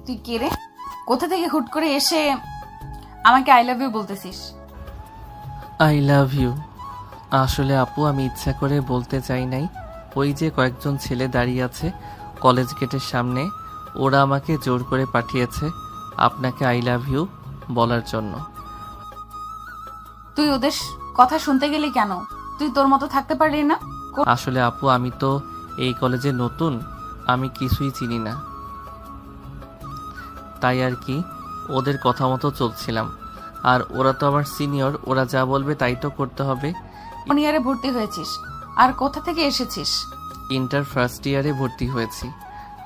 তুই কে রে? কোথা থেকে হুট করে এসে আমাকে আই লাভ ইউ বলতেছিস? আই লাভ ইউ আসলে আপু আমি ইচ্ছা করে বলতে চাই নাই। ওই যে কয়েকজন ছেলে দাঁড়িয়ে আছে কলেজ গেটের সামনে, ওরা আমাকে জোর করে পাঠিয়েছে আপনাকে আই লাভ ইউ বলার জন্য। তুই ওদের কথা শুনতে গেলি কেন? তুই তোর মতো থাকতে পারলি না? আসলে আপু আমি তো এই কলেজে নতুন, আমি কিছুই চিনি না, তাই আর কি ওদের কথা মতো চলছিলাম। আর ওরা তো আমার সিনিয়র, ওরা যা বলবে তাই তো করতে হবে। কোন ইয়ারে ভর্তি হয়েছিস আর কোথা থেকে এসেছিস? ইন্টার ফার্স্ট ইয়ারে ভর্তি হয়েছি।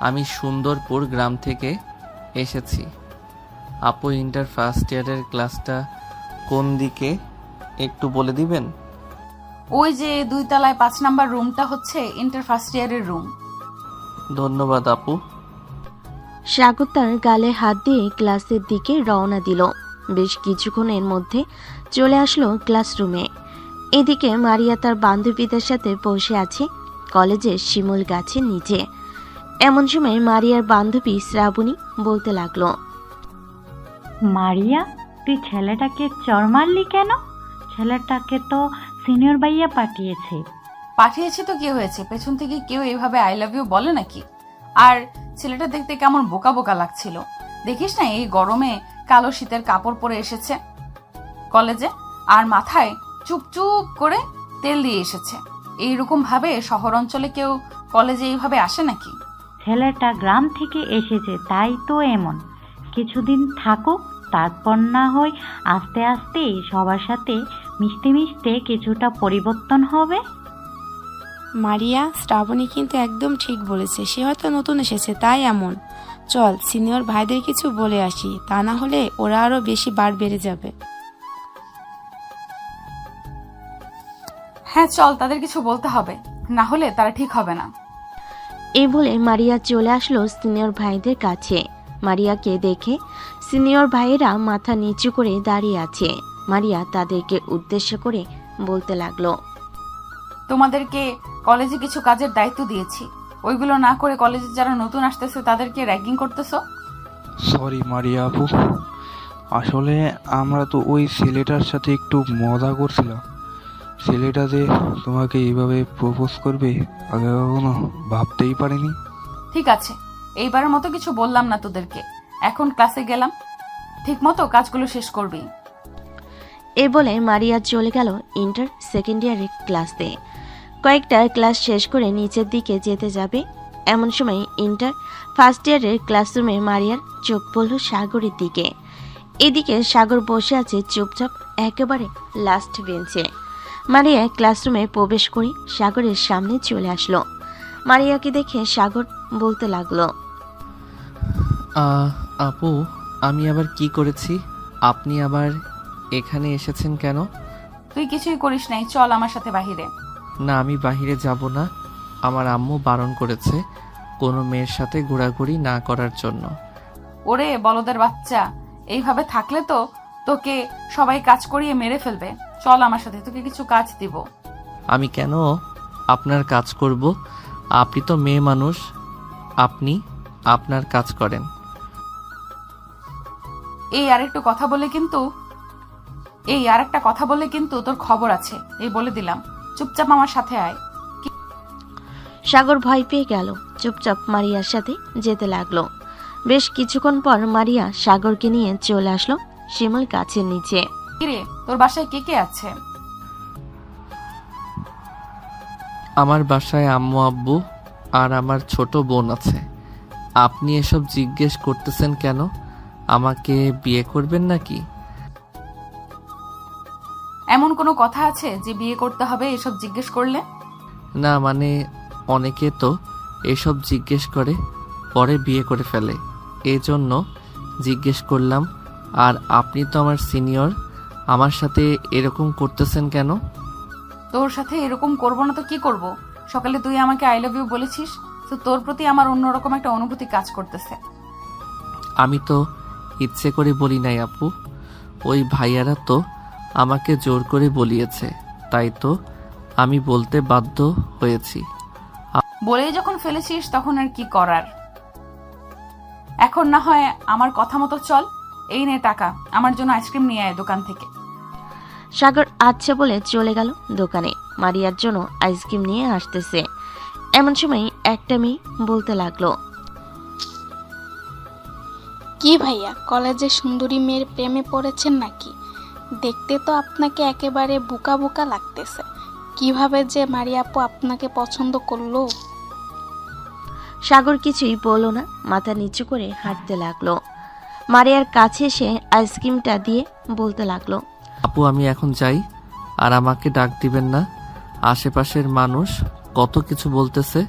আমি সুন্দরপুর গ্রাম থেকে এসেছি। আপু ইন্টার ফার্স্ট ইয়ারের ক্লাসটা কোন দিকে একটু বলে দিবেন? ওই যে 2 তলায় 5 নাম্বার রুমটা হচ্ছে ইন্টার ফার্স্ট ইয়ারের রুম। ধন্যবাদ আপু। সাগর তার গালে হাত দিয়ে ক্লাসের দিকে রওনা দিল। বেশ কিছুক্ষণের মধ্যে চলে আসলো ক্লাসরুমে। এদিকে মারিয়া তার বান্ধবীদের সাথে বসে আছে কলেজের শিমুল গাছের নিচে। এমন সময় মারিয়ার বান্ধবী শ্রাবণী বলতে লাগলো, মারিয়া, তুই ছেলেটাকে চর মারলি কেন? ছেলেটাকে তো সিনিয়র ভাইয়া পাঠিয়েছে। পাঠিয়েছে তো কি হয়েছে? পেছন থেকে কেউ এইভাবে আই লাভ ইউ বলে নাকি? আর ছেলেটা দেখতে কেমন বোকা বোকা লাগছিল। দেখিস না এই গরমে কালো শীতের কাপড় পরে এসেছে কলেজে, আর মাথায় চুপচুপ করে তেল দিয়ে এসেছে। এইরকম ভাবে শহর অঞ্চলে কেউ কলেজে এইভাবে আসে নাকি? ছেলেটা গ্রাম থেকে এসেছে তাই তো এমন। কিছুদিন থাকুক, তারপর না হয় আস্তে আস্তে সবার সাথে মিশতে মিশতে কিছুটা পরিবর্তন হবে। মারিয়া, শ্রাবণী কিন্তু একদম ঠিক বলেছে। সে হয়তো নতুন এসেছে তাই এমন। চল সিনিয়র ভাইদের কিছু বলে আসি, তা না হলে ওরা আরো বেশি বার বেড়ে যাবে। হ্যাঁ চল, তাদের কিছু বলতে হবে, না হলে তারা ঠিক হবে না। এই বলে মারিয়া চলে আসলো সিনিয়র ভাইদের কাছে। মারিয়াকে দেখে সিনিয়র ভাইয়েরা মাথা নিচু করে দাঁড়িয়ে আছে। মারিয়া তাদেরকে উদ্দেশ্য করে বলতে লাগলো, তোমাদেরকে কলেজে কিছু কাজের দায়িত্ব দিয়েছি, ওইগুলো না করে কলেজে যারা নতুন আসতেছে তাদেরকে র্যাগিং করতেছো। সরি মারিয়া আপু, আসলে আমরা তো ওই ছেলেটার সাথে একটু মজা করছিলাম। ছেলেটা যে তোমাকে এইভাবে প্রপোজ করবে আগে কখনো ভাবতেই পারিনি। ঠিক আছে, এইবারের মতো কিছু বললাম না তোদেরকে। এখন ক্লাসে গেলাম, ঠিক মতো কাজগুলো শেষ করবি। এ বলে মারিয়া চলে গেল ইন্টার সেকেন্ড ইয়ারের ক্লাসে। কয়েকটা ক্লাস শেষ করে নিচের দিকে যেতে যাবে, এমন সময় ইন্টার ফার্স্ট ইয়ারের ক্লাসরুমে মারিয়ার চোখ পড়ল সাগরের দিকে। এদিকে সাগর বসে আছে চুপচাপ একেবারে লাস্ট বেঞ্চে। মারিয়া ক্লাসরুমে প্রবেশ করে সাগরের সামনে চলে আসলো। মারিয়াকে দেখে সাগর বলতে লাগলো, আপু আমি আবার কি করেছি? আপনি আবার এখানে এসেছেন কেন? তুই কিছুই করিস নাই, চল আমার সাথে বাহিরে। না আমি বাহিরে যাব না, আমার আম্মু বারণ করেছে কোনো মেয়ের সাথে ঘোরাঘুরি না করার জন্য। ওরে বলদের বাচ্চা, এইভাবে থাকলে তো তোকে সবাই কাজ করিয়ে মেরে ফেলবে। চল আমার সাথে, তোকে কিছু কাজ দিব। আমি কেন আপনার কাজ করব? আপনি তো মেয়ে মানুষ, আপনি আপনার কাজ করেন। এই আরেকটা কথা বলে কিন্তু তোর খবর আছে, এই বলে দিলাম। চুপচাপ আমার সাথে আয়। সাগর ভয় পেয়ে গেল, চুপচাপ মারিয়ার সাথে যেতে লাগলো। বেশ কিছুক্ষণ পর মারিয়া সাগরকে নিয়ে চলে আসলো শিমুল গাছের নিচে। কিরে, তোর বাসায় কে কে আছে? আমার বাসায় আম্মু আব্বু আর আমার ছোট বোন আছে। আপনি এসব জিজ্ঞেস করতেছেন কেন? আমাকে বিয়ে করবেন নাকি? এমন কোনো কথা আছে যে বিয়ে করতে হবে এসব জিজ্ঞেস করলে? না মানে অনেকে তো এসব জিজ্ঞেস করে পরে বিয়ে করে ফেলে, এই জন্য জিজ্ঞেস করলাম। আর আপনি তো আমার সিনিয়র, আমার সাথে এরকম করতেছেন কেন? তোর সাথে এরকম করবো না তো কি করব? সকালে তুই আমাকে আই লাভ ইউ বলেছিস, তো তোর প্রতি আমার অন্যরকম একটা অনুভূতি কাজ করতেছে। আমি তো ইচ্ছে করে বলি নাই আপু, ওই ভাইয়ারা তো আমাকে জোর করে বলিয়েছে, তাই তো আমি বলতে বাধ্য হয়েছি। বলেই যখন ফেলেছিস তখন আর কি করার। এখন না হয় আমার কথা মতো চল। এই নে টাকা, আমার জন্য আইসক্রিম নিয়ে আয় দোকান থেকে। সাগর আচ্ছা বলে চলে গেল দোকানে। মারিয়ার জন্য আইসক্রিম নিয়ে আসতেছে। এমন সময় একটা মেয়ে বলতে লাগলো, কি ভাইয়া, কলেজে সুন্দরী মেয়ের প্রেমে পড়েছেন নাকি? দেখতে তো আপনাকে একেবারে বোকা বোকা লাগতেছে। কিভাবে যে মারিয়া আপু আপনাকে পছন্দ করলো? সাগর কিছুই বলল না, মাথা নিচু করে হাঁটতে লাগলো। মারিয়ার কাছে এসে আইসক্রিমটা দিয়ে বলতে লাগলো, আপু আমি এখন যাই, আর আমাকে ডাক দিবেন না। আশেপাশের মানুষ কত কিছু বলতেছে।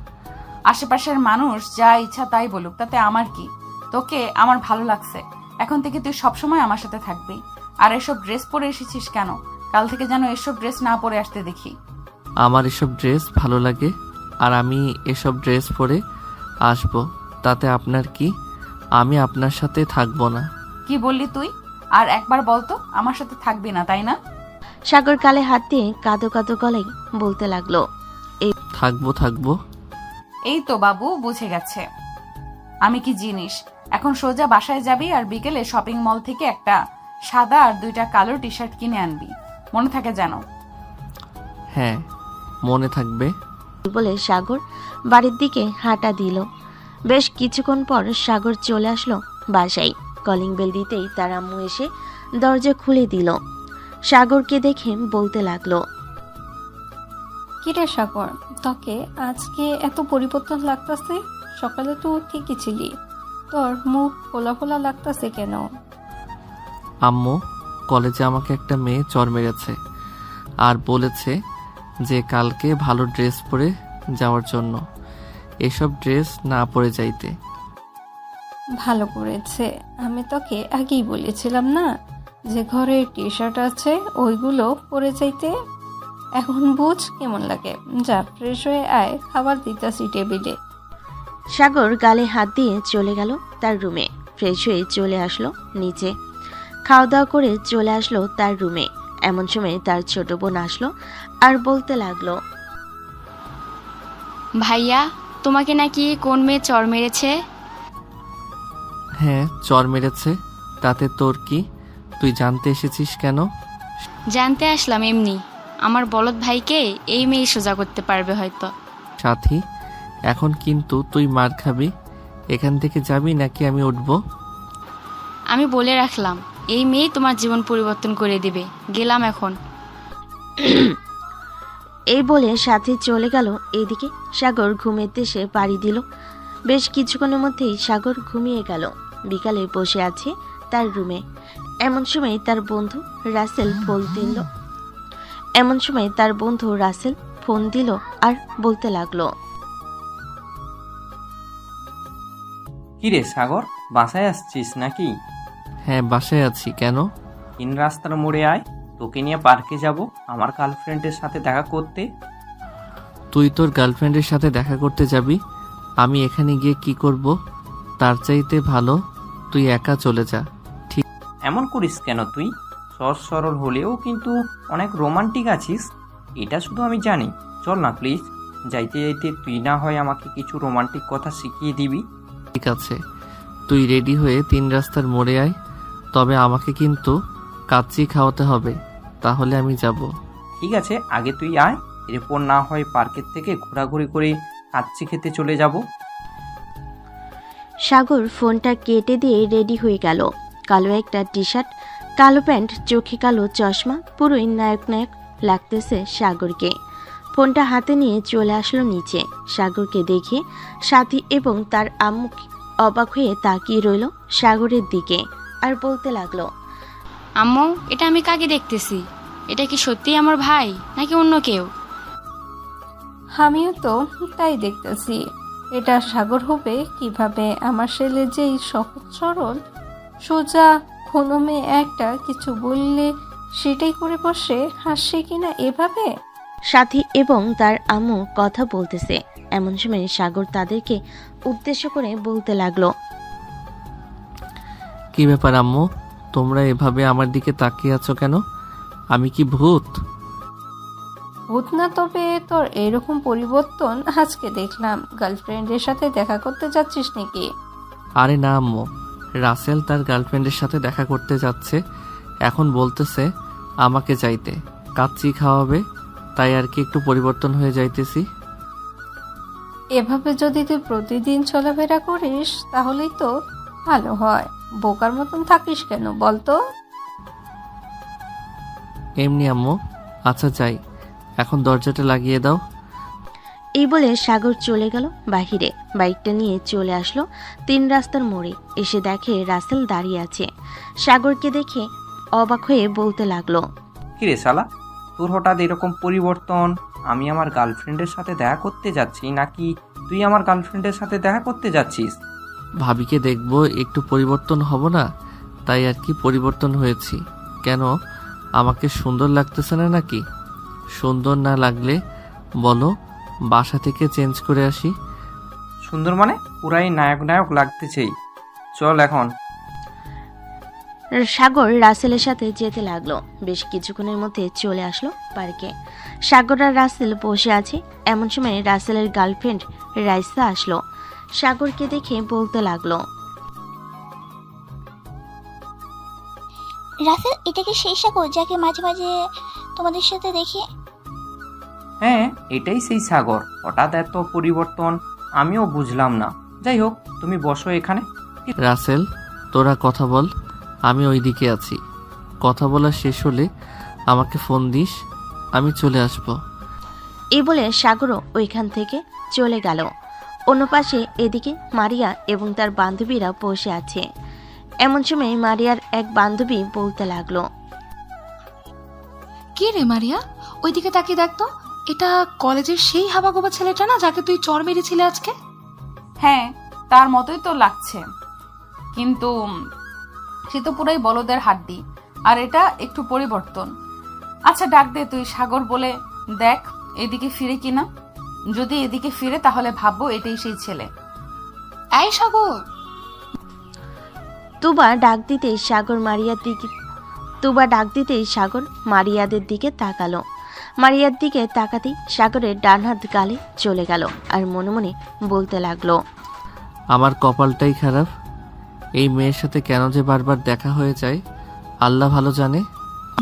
আশেপাশের মানুষ যা ইচ্ছা তাই বলুক, তাতে আমার কি? তোকে আমার ভালো লাগছে। এখন থেকে তুই সবসময় আমার সাথে থাকবি। আর এসব ড্রেস পরে এসেছিস কেন? কাল থেকে যেন এসব ড্রেস না পরে আসতে দেখি। আমার এসব ড্রেস ভালো লাগে, আর আমি এসব ড্রেস পরে আসবো, তাতে আপনার কি? আমি আপনার সাথে থাকবো না। কি বললি তুই? আর একবার বলতো, আমার সাথে থাকবি না তাই না? সাগর গালে হাত দিয়ে কাঁদো কাঁদো গলায় বলতে লাগলো, থাকবো। এই তো বাবু বুঝে গেছে আমি কি জিনিস। এখন সোজা বাসায় যাবি আর বিকেলে শপিং মল থেকে একটা সাদা আর 2টা কালো টি শার্ট কিনে আনবি। মনে থাকে যেন। হ্যাঁ, মনে থাকবে। বলে সাগর বাড়ির দিকে হাঁটা দিল। বেশ কিছুক্ষণ পর সাগর চলে আসলো বাসায়। কলিং বেল দিতেই তার আম্মু এসে দরজা খুলে দিল। সাগরকে দেখে বলতে লাগলো, কিরে সাগর, তোকে আজকে এত পরিবর্তন লাগতাছে? সকালে তো ঠিকই ছিলি, তোর মুখ ফোলা ফোলা লাগতাছে কেন? আম্মু, কলেজে আমাকে একটা মেয়ে চর মেরেছে আর বলেছে যে কালকে ভালো ড্রেস পরে যাওয়ার জন্য, এসব ড্রেস না পরে যাইতে। ভালো করেছে। আমি তোকে আগেই বলেছিলাম না যে ঘরে টি শার্ট আছে, ওইগুলো পরে যাইতে। এখন বুঝ কেমন লাগে। যা ফ্রেশ হয়ে আয়, খাবার দিতাছি টেবিলে। সাগর গালে হাত দিয়ে চলে গেল তার রুমে। ফ্রেশ হয়ে চলে আসলো নিচে। খাওয়া দাওয়া করে চলে আসলো তার রুমে। এমন সময় তার ছোট বোন আসলো আর বলতে লাগলো, ভাইয়া, তোমাকে নাকি কোন মেয়ে চর মেরেছে? হ্যাঁ, চর মেরেছে। তাতে তোর কি? তুই জানতে এসেছিস কেন? জানতে আসলাম এমনি। আমার বলদ ভাইকে এই মেয়ে সোজা করতে পারবে হয়তো। সাথী, এখন কিন্তু তুই মার খাবি। এখান থেকে যাবি নাকি আমি উঠবো? আমি বলে রাখলাম, এই মেয়ে তোমার জীবন পরিবর্তন করে দিবে। গেলাম এখন। এই বলে সাথী চলে গেল। এদিকে সাগর ঘুমের দেশে পাড়ি দিল। বেশ কিছুক্ষণের মধ্যেই সাগর ঘুমিয়ে গেল। বিকালে বসে আছে তার রুমে। এমন সময় তার বন্ধু রাসেল ফোন দিল আর বলতে লাগলো, কিরে সাগর, বাসায় আসছিস নাকি? হ্যাঁ, বাসায় আছি। কেন? তিন রাস্তার মোড়ে আয়, তোকে নিয়ে পার্কে যাব আমার গার্লফ্রেন্ডের সাথে দেখা করতে। তুই তোর গার্লফ্রেন্ডের সাথে দেখা করতে যাবি? আমি এখানে গিয়ে কি করব? তার চাইতে ভালো তুই একা চলে যা। এমন করিস কেন তুই? সহজ সরল হলেও কিন্তু অনেক রোমান্টিক আছিস, এটা শুধু আমি জানি। চল না প্লিজ, যাইতে যাইতে তুই না হয় আমাকে কিছু রোমান্টিক কথা শিখিয়ে দিবি। ঠিক আছে, তুই রেডি হয়ে তিন রাস্তার মোড়ে আয়। তবে আমাকে কিন্তু কাচ্চি খাওয়াতে হবে, তাহলে আমি যাব। ঠিক আছে, আগে তুই আয়, এরপর না হয় পার্কের থেকে ঘোরাঘুরি করে কাচ্চি খেতে চলে যাব। সাগর ফোনটা কেটে দিয়ে রেডি হয়ে গেল। কালো একটা টি শার্ট, কালো প্যান্ট, চোখে কালো চশমা, পুরোই নায়ক নায়ক লাগতেছে সাগরকে। ফোনটা হাতে নিয়ে চলে আসলো নিচে। সাগরকে দেখে সাথী এবং তার আম্মু অবাক হয়ে তাকিয়ে রইল সাগরের দিকে আর বলতে লাগলো, আম্মু, এটা আমি কাকে দেখতেছি? এটা কি সত্যিই আমার ভাই নাকি অন্য কেউ? আমিও তো তাই দেখতেছি। এটা সাগর হবে কিভাবে? আমার ছেলে যেই সহজ সরল সোজা, কোনো মেয়ে একটা কিছু বললে সেটাই করে বসে, হাসছে কিনা এভাবে। সাথী এবং তার আম্মু কথা বলতেছে। এমন সময় সাগর তাদেরকে উদ্দেশ্য করে বলতে লাগলো, কি ব্যাপার আম্মু, তোমরা এভাবে আমার দিকে তাকিয়ে আছো কেন? আমি কি ভূত? ভূত না, তবে তোর এরকম পরিবর্তন আজকে দেখলাম। গার্লফ্রেন্ডের সাথে দেখা করতে যাচ্ছিস নাকি? আরে না আম্মু, রাসেল তার গার্লফ্রেন্ডের সাথে দেখা করতে যাচ্ছে, এখন বলতেছে আমাকে যাইতে, কাচ্চি খাওয়াবে, তাই আর কি একটু পরিবর্তন হয়ে যাইতেছি। এভাবে যদি তুই প্রতিদিন চলাফেরা করিস তাহলেই তো ভালো হয়। বোকার মতন থাকিস কেন বলতো? এমনি আম্মু। আচ্ছা যাই, এখন দরজাটা লাগিয়ে দাও। এই বলে সাগর চলে গেল বাহিরে। বাইকটা নিয়ে চলে আসলো 3 রাস্তার মোড়ে। এসে দেখে রাসেল দাঁড়িয়ে আছে। সাগরকে দেখে অবাক হয়ে বলতে লাগলো, কিরে শালা, তোর হঠাৎ এরকম পরিবর্তন? আমি আমার গার্লফ্রেন্ডের সাথে দেখা করতে যাচ্ছি নাকি তুই আমার গার্লফ্রেন্ডের সাথে দেখা করতে যাচ্ছিস? ভাবিকে দেখবো, একটু পরিবর্তন হব না, তাই আর কি পরিবর্তন হয়েছি। কেন, আমাকে সুন্দর লাগতেছে না নাকি? সুন্দর না লাগলে বলো, বাসা থেকে চেঞ্জ করে আসি। সুন্দর মানে পুরাই নায়ক নায়ক লাগতেছেই। চল এখন। সাগর রাসেলের সাথে যেতে লাগলো। বেশ কিছুক্ষণের মধ্যে চলে আসলো পার্কে। সাগর আর রাসেল বসে আছে। এমন সময় রাসেলের গার্লফ্রেন্ড রাইসা আসলো। সাগরকে দেখে বলতে লাগলো, রাসেল, এটা কি সেই সাগর যাকে মাঝে মাঝে তোমাদের সাথে দেখি? হ্যাঁ, এটাই সেই সাগর। হঠাৎ এত পরিবর্তন আমিও বুঝলাম না। যাই হোক, তুমি বসো এখানে। রাসেল, তোরা কথা বল, আমি ওইদিকে আছি। কথা বলা শেষ হলে আমাকে ফোন দিস, আমি চলে আসব। এই বলে সাগরও ওইখান থেকে চলে গেল। অন্য পাশে এদিকে মারিয়া এবং তার বান্ধবীরা বসে আছে। এমন সময় মারিয়ার এক বান্ধবী বলতে লাগলো, কে রে মারিয়া, ওইদিকে তাকিয়ে দেখতো, এটা কলেজের সেই হাবাগোবা ছেলেটা না যাকে তুই চর মেরেছিলে আজকে? হ্যাঁ, তার মতোই তো লাগছে, কিন্তু সে তো পুরাই বলদের হাড্ডি, আর এটা একটু পরিবর্তন। আচ্ছা ডাক দে তুই সাগর বলে, দেখ এদিকে ফিরে কিনা। যদি এদিকে ফিরে তাহলে ভাববো এটাই সেই ছেলে। এই সাগর। তুবা ডাক দিতেই সাগর মারিয়াদের দিকে তাকালো। মারিয়ার দিকে তাকাতেই সাগরের ডান হাত গালে চলে গেল আর মনে মনে বলতে লাগলো, আমার কপালটাই খারাপ, এই মেয়ের সাথে কেন যে বারবার দেখা হয়ে যায় আল্লাহ ভালো জানে।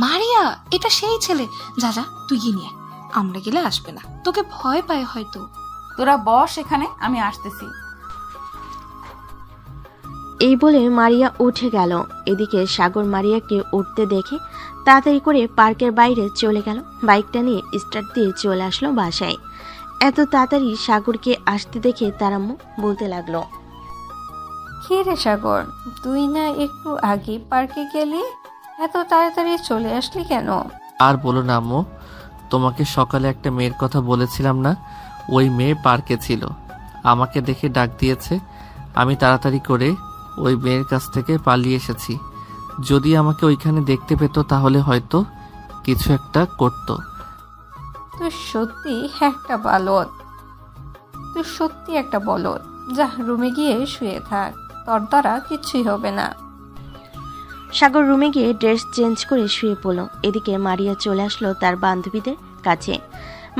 মারিয়া, এটা সেই ছেলে। যা যা, তুই গিয়ে নিয়ে, আমরা গেলে আসবে না, তোকে ভয় পায় হয়তো। তোরা বস এখানে, আমি আসতেছি। এই বলে মারিয়া উঠে গেল। এদিকে সাগর মারিয়াকে উঠতে দেখে তাড়াতাড়ি করে পার্কের বাইরে চলে গেল। বাইকটা নিয়ে স্টার্ট দিয়ে চলে আসলো বাসায়। এত তাড়াতাড়ি সাগরকে আসতে দেখে তার আম্মু বলতে লাগলো, কি রে সাগর, তুই না একটু আগে পার্কে গেলি, এত তাড়াতাড়ি চলে আসলি কেন? আর বলো না আম্মু, তোমাকে সকালে একটা মেয়ের কথা বলেছিলাম না, ওই মেয়ে পার্কে ছিল, আমাকে দেখে ডাক দিয়েছে। আমি তাড়াতাড়ি করে ওই মেয়ের কাছ থেকে পালিয়ে এসেছি। যদি আমাকে ওইখানে দেখতে পেত তাহলে হয়তো কিছু একটা করত। তুই সত্যি একটা বলদ। যা, রুমে গিয়ে শুয়ে থাক, তোর দ্বারা কিছুই হবে না। সাগর রুমে গিয়ে ড্রেস চেঞ্জ করে শুয়ে পড়ল। এদিকে মারিয়া চলে আসলো তার বান্ধবীদের কাছে।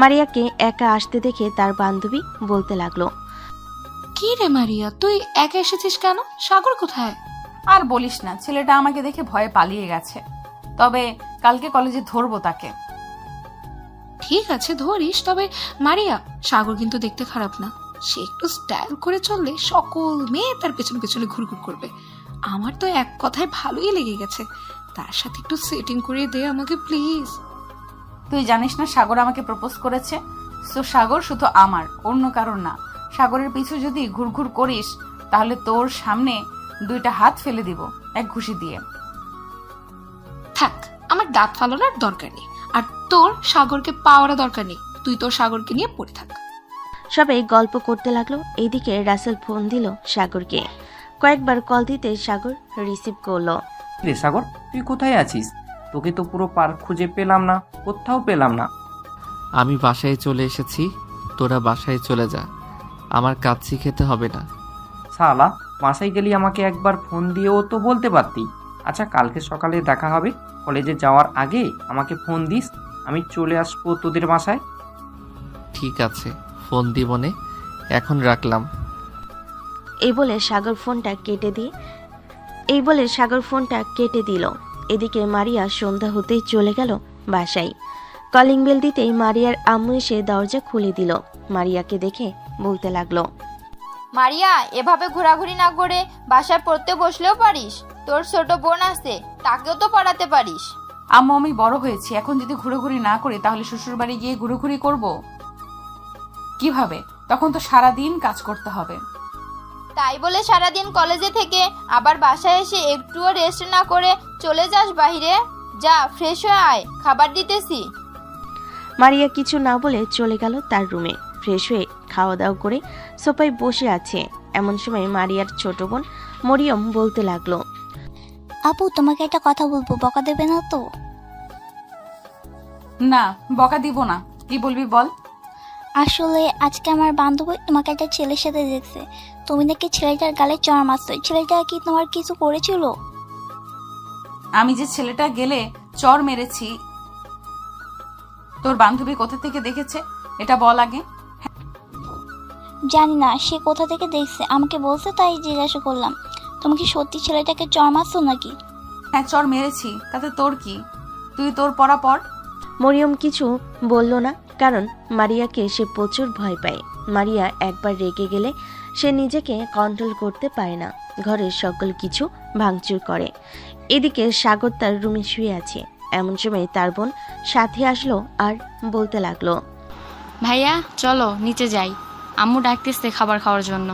মারিয়াকে একা আসতে দেখে তার বান্ধবী বলতে লাগলো, কি রে মারিয়া, তুই একা এসেছিস কেন? সাগর কোথায়? আর বলিস না, ছেলেটা আমাকে দেখে ভয়ে পালিয়ে গেছে। তবে কালকে কলেজে ধরবো তাকে। ঠিক আছে, ধরিস, তবে মারিয়া, সাগর কিন্তু দেখতে খারাপ না। সে একটু স্টাইল করে চললে সকল মেয়ে তার পেছনে পেছনে ঘুরঘুর করবে। আমার তো এক কথায় ভালোই লেগে গেছে। তার সাথে একটু সেটিং করে দে আমাকে প্লিজ। তুই জানিস না সাগর আমাকে প্রপোজ করেছে? তো সাগর শুধু আমার, অন্য কারণ না। সাগরের পিছু যদি ঘুরঘুর করিস তাহলে তোর সামনে 2টা হাত ফেলে দিব এক ঘুষি দিয়ে। থাক, আমার দাঁত ফালানোর দরকার নেই, আর তোর সাগরকে পাওয়ার দরকার নেই। তুই তোর সাগরকে নিয়ে পড়ে থাক। সবাই গল্প করতে লাগলো। এইদিকে রাসেল ফোন দিল সাগরকে। কয়েকবার কল দিতে সাগর রিসিভ করলো। রে সাগর, তুই কোথায় আছিস? তোকে তো পুরো পার্ক খুঁজে পেলাম না, কোথাও পেলাম না। আমি বাসায় চলে এসেছি, তোরা বাসায় চলে যা, আমার কাচ্চি খেতে হবে না। শালা, বাসায় গেলি আমাকে একবার ফোন দিয়েও তো বলতে পারতি। আচ্ছা, কালকে সকালে দেখা হবে, কলেজে যাওয়ার আগে আমাকে ফোন দিস, আমি চলে আসবো তোদের বাসায়। ঠিক আছে, ফোন দিবনে, এখন রাখলাম। এই বলে সাগর ফোনটা কেটে দিল। এদিকে মারিয়া সন্ধ্যা হতেই চলে গেল বাসায়। কলিং বেল দিতেই মারিয়ার আম্মু এসে দরজা খুলে দিল। মারিয়াকে দেখে বলতে লাগলো, মারিয়া, এভাবে ঘোরাঘুরি না করে বাসায় পড়তে বসলেও পারিস। তোর ছোট বোন আছে, তাকেও তো পড়াতে পারিস। আম্মু, আমি বড় হয়েছি, এখন যদি ঘুরোঘুরি না করি তাহলে শ্বশুর বাড়ি গিয়ে ঘুরোঘুরি করব কিভাবে? তখন তো সারাদিন কাজ করতে হবে। তাই বলে সারাদিন কলেজে থেকে আবার বাসায় এসে একটুও রেস্ট না করে চলে যাস বাহিরে? যা, ফ্রেশ হয়ে আয়, খাবার দিতেছি। মারিয়া কিছু না বলে চলে গেল তার রুমে। ফ্রেশ হয়ে খাওয়া দাওয়া করে সোফায় বসে আছে। এমন সময় মারিয়ার ছোট বোন মরিয়ম বলতে লাগলো, আপু তোমাকে একটা কথা বলবো, বকা দেবে না তো? না, বকা দিব না। কি বলবি বল। আসলে আজকে আমার বান্ধবী তোমাকে একটা ছেলের সাথে দেখছে। তুমি নাকি ছেলেটার গালে চড় মারছো। ছেলেটা কি তোমার কিছু করেছিল? আমি যে ছেলেটা গেলে চর মেরেছি, তোর বান্ধবী কোথা থেকে দেখেছে এটা বল আগে। জানি না সে কোথা থেকে দেখছে, আমাকে বলছে, তাই জিজ্ঞাসা করলাম। তুমি কি সত্যি ছেলেটাকে চড় মারছো নাকি? হ্যাঁ, চর মেরেছি, তাতে তোর কি? তুই তোর পড়া পর। মরিয়ম কিছু বলল না, কারণ মারিয়াকে সে প্রচুর ভয় পায়। মারিয়া একবার রেগে গেলে সে নিজেকে কন্ট্রোল করতে পারে না, ঘরের সকল কিছু ভাঙচুর করে। এদিকে সাগর তার রুমে শুয়ে আছে। এমন সময় তার বোন সাথে আসলো আর বলতে লাগলো, ভাইয়া চলো নিচে যাই, আম্মু ডাকতেছে খাবার খাওয়ার জন্য।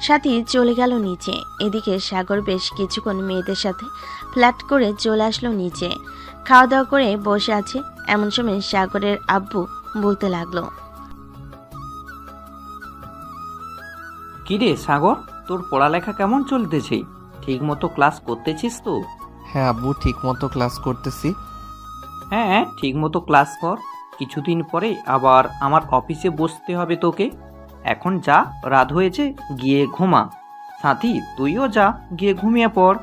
সাথী চলে গেল নিচে। এদিকে সাগর বেশ কিছুক্ষণ মেয়েদের সাথে ফ্ল্যাট করে চলে আসলো নিচে। খাওয়া দাওয়া করে বসে আছে। এমন সময় সাগরের আব্বু বলতে লাগলো, কিরে সাগর, তোর পড়ালেখা কেমন চলতেছে? ঠিক মতো ক্লাস করতেছিস তো? হ্যাঁ আব্বু, ঠিক মতো ক্লাস করতেছি। হ্যাঁ, ঠিক মতো ক্লাস কর। কিছুদিন পরে আবার আমার অফিসে বসতে হবে তোকে। এখন যা, রাত হয়েছে, গিয়ে ঘুমা। সাথী, তুইও যা, গিয়ে ঘুমিয়ে পড়।